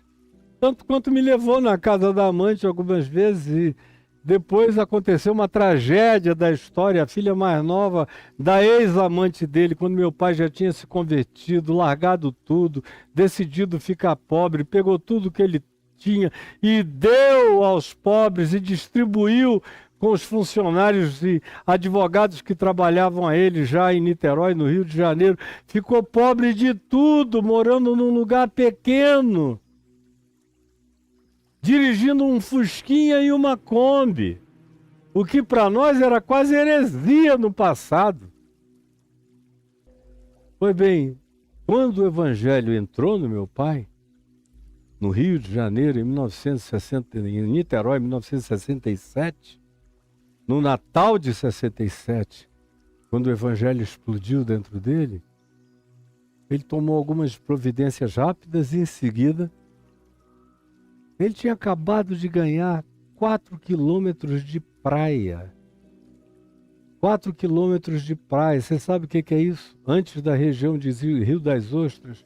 tanto quanto me levou na casa da amante algumas vezes. E depois aconteceu uma tragédia da história. A filha mais nova da ex-amante dele, quando meu pai já tinha se convertido, largado tudo, decidido ficar pobre, pegou tudo que ele tinha e deu aos pobres e distribuiu com os funcionários e advogados que trabalhavam a ele já em Niterói, no Rio de Janeiro. Ficou pobre de tudo, morando num lugar pequeno, dirigindo um Fusquinha e uma Kombi, o que para nós era quase heresia no passado. Pois bem, quando o Evangelho entrou no meu pai, no Rio de Janeiro, em 1960, em Niterói, em 1967, no Natal de 67, quando o Evangelho explodiu dentro dele, ele tomou algumas providências rápidas e em seguida ele tinha acabado de ganhar 4 quilômetros de praia. 4 quilômetros de praia. Você sabe o que é isso? Antes da região de Rio das Ostras,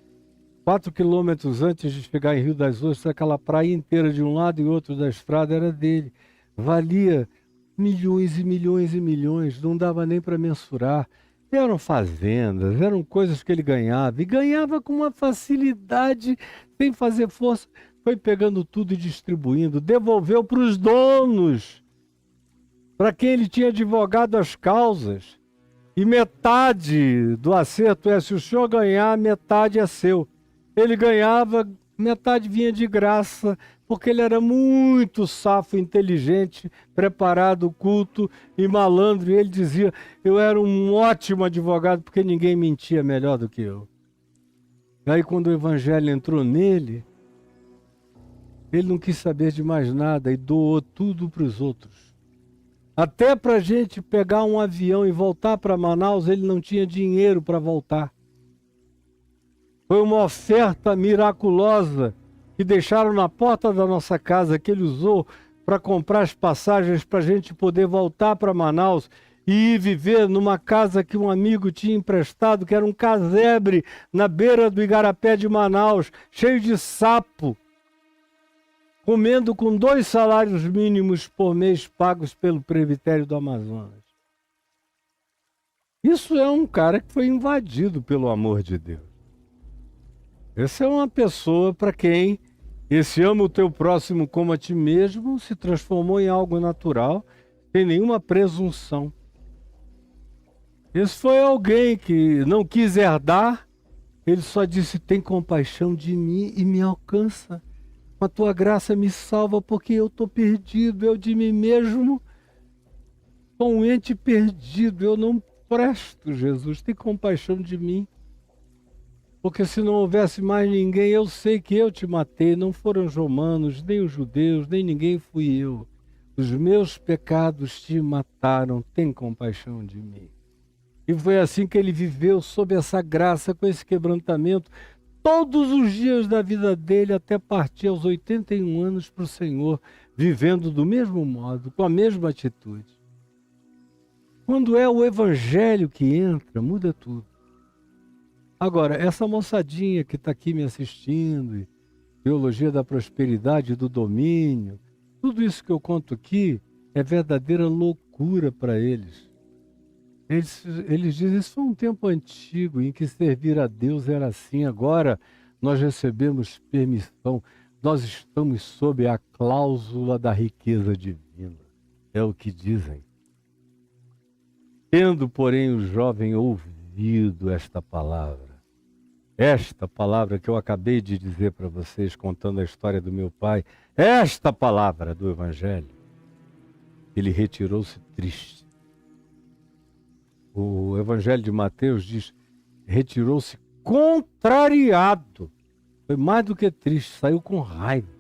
4 quilômetros antes de chegar em Rio das Ostras, aquela praia inteira de um lado e outro da estrada era dele. Valia milhões e milhões e milhões, não dava nem para mensurar. Eram fazendas, eram coisas que ele ganhava. E ganhava com uma facilidade, sem fazer força. Foi pegando tudo e distribuindo, devolveu para os donos, para quem ele tinha advogado as causas. E metade do acerto é, se o senhor ganhar, metade é seu. Ele ganhava, metade vinha de graça, porque ele era muito safo, inteligente, preparado, culto e malandro. E ele dizia, eu era um ótimo advogado, porque ninguém mentia melhor do que eu. E aí quando o Evangelho entrou nele, ele não quis saber de mais nada e doou tudo para os outros. Até para a gente pegar um avião e voltar para Manaus, ele não tinha dinheiro para voltar. Foi uma oferta miraculosa que deixaram na porta da nossa casa, que ele usou para comprar as passagens para a gente poder voltar para Manaus e ir viver numa casa que um amigo tinha emprestado, que era um casebre na beira do Igarapé de Manaus, cheio de sapo, comendo com 2 salários mínimos por mês pagos pelo Presbitério do Amazonas. Isso é um cara que foi invadido pelo amor de Deus. Essa é uma pessoa para quem esse ama o teu próximo como a ti mesmo se transformou em algo natural, sem nenhuma presunção. Esse foi alguém que não quis herdar, ele só disse, tem compaixão de mim e me alcança. Com a tua graça me salva, porque eu estou perdido, eu de mim mesmo sou um ente perdido, eu não presto, Jesus, tem compaixão de mim. Porque se não houvesse mais ninguém, eu sei que eu te matei, não foram os romanos, nem os judeus, nem ninguém fui eu. Os meus pecados te mataram, tem compaixão de mim. E foi assim que ele viveu, sob essa graça, com esse quebrantamento, todos os dias da vida dele, até partir aos 81 anos para o Senhor, vivendo do mesmo modo, com a mesma atitude. Quando é o Evangelho que entra, muda tudo. Agora, essa moçadinha que está aqui me assistindo, teologia da prosperidade, do domínio, tudo isso que eu conto aqui é verdadeira loucura para eles. Eles dizem, isso foi um tempo antigo em que servir a Deus era assim, agora nós recebemos permissão, nós estamos sob a cláusula da riqueza divina, é o que dizem. Tendo, porém, o jovem ouvido esta palavra que eu acabei de dizer para vocês, contando a história do meu pai, esta palavra do Evangelho, ele retirou-se triste. O Evangelho de Mateus diz, retirou-se contrariado. Foi mais do que triste, saiu com raiva.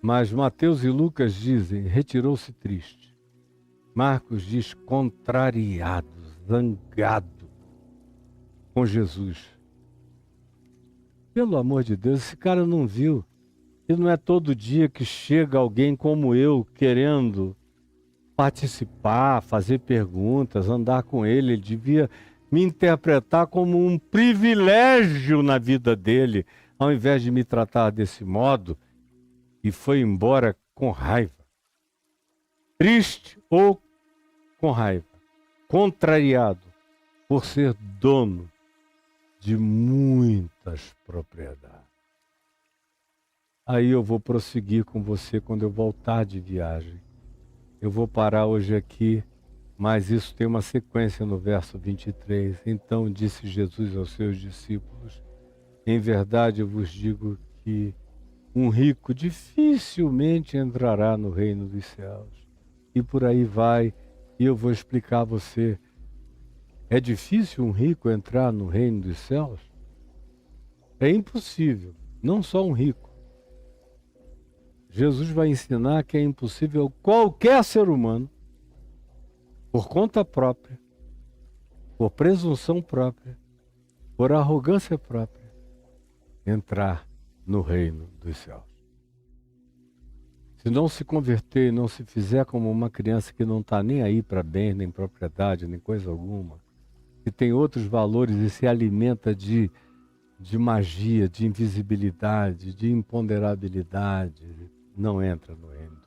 Mas Mateus e Lucas dizem, retirou-se triste. Marcos diz, contrariado, zangado com Jesus. Pelo amor de Deus, esse cara não viu. E não é todo dia que chega alguém como eu, querendo participar, fazer perguntas, andar com ele. Ele devia me interpretar como um privilégio na vida dele, ao invés de me tratar desse modo, e foi embora com raiva. Triste ou com raiva. Contrariado por ser dono de muitas propriedades. Aí eu vou prosseguir com você quando eu voltar de viagem. Eu vou parar hoje aqui, mas isso tem uma sequência no verso 23. Então disse Jesus aos seus discípulos, em verdade eu vos digo que um rico dificilmente entrará no reino dos céus. E por aí vai, e eu vou explicar a você. É difícil um rico entrar no reino dos céus? É impossível, não só um rico. Jesus vai ensinar que é impossível qualquer ser humano, por conta própria, por presunção própria, por arrogância própria, entrar no reino dos céus. Se não se converter e não se fizer como uma criança que não está nem aí para bens, nem propriedade, nem coisa alguma, que tem outros valores e se alimenta de magia, de invisibilidade, de imponderabilidade, não entra no reino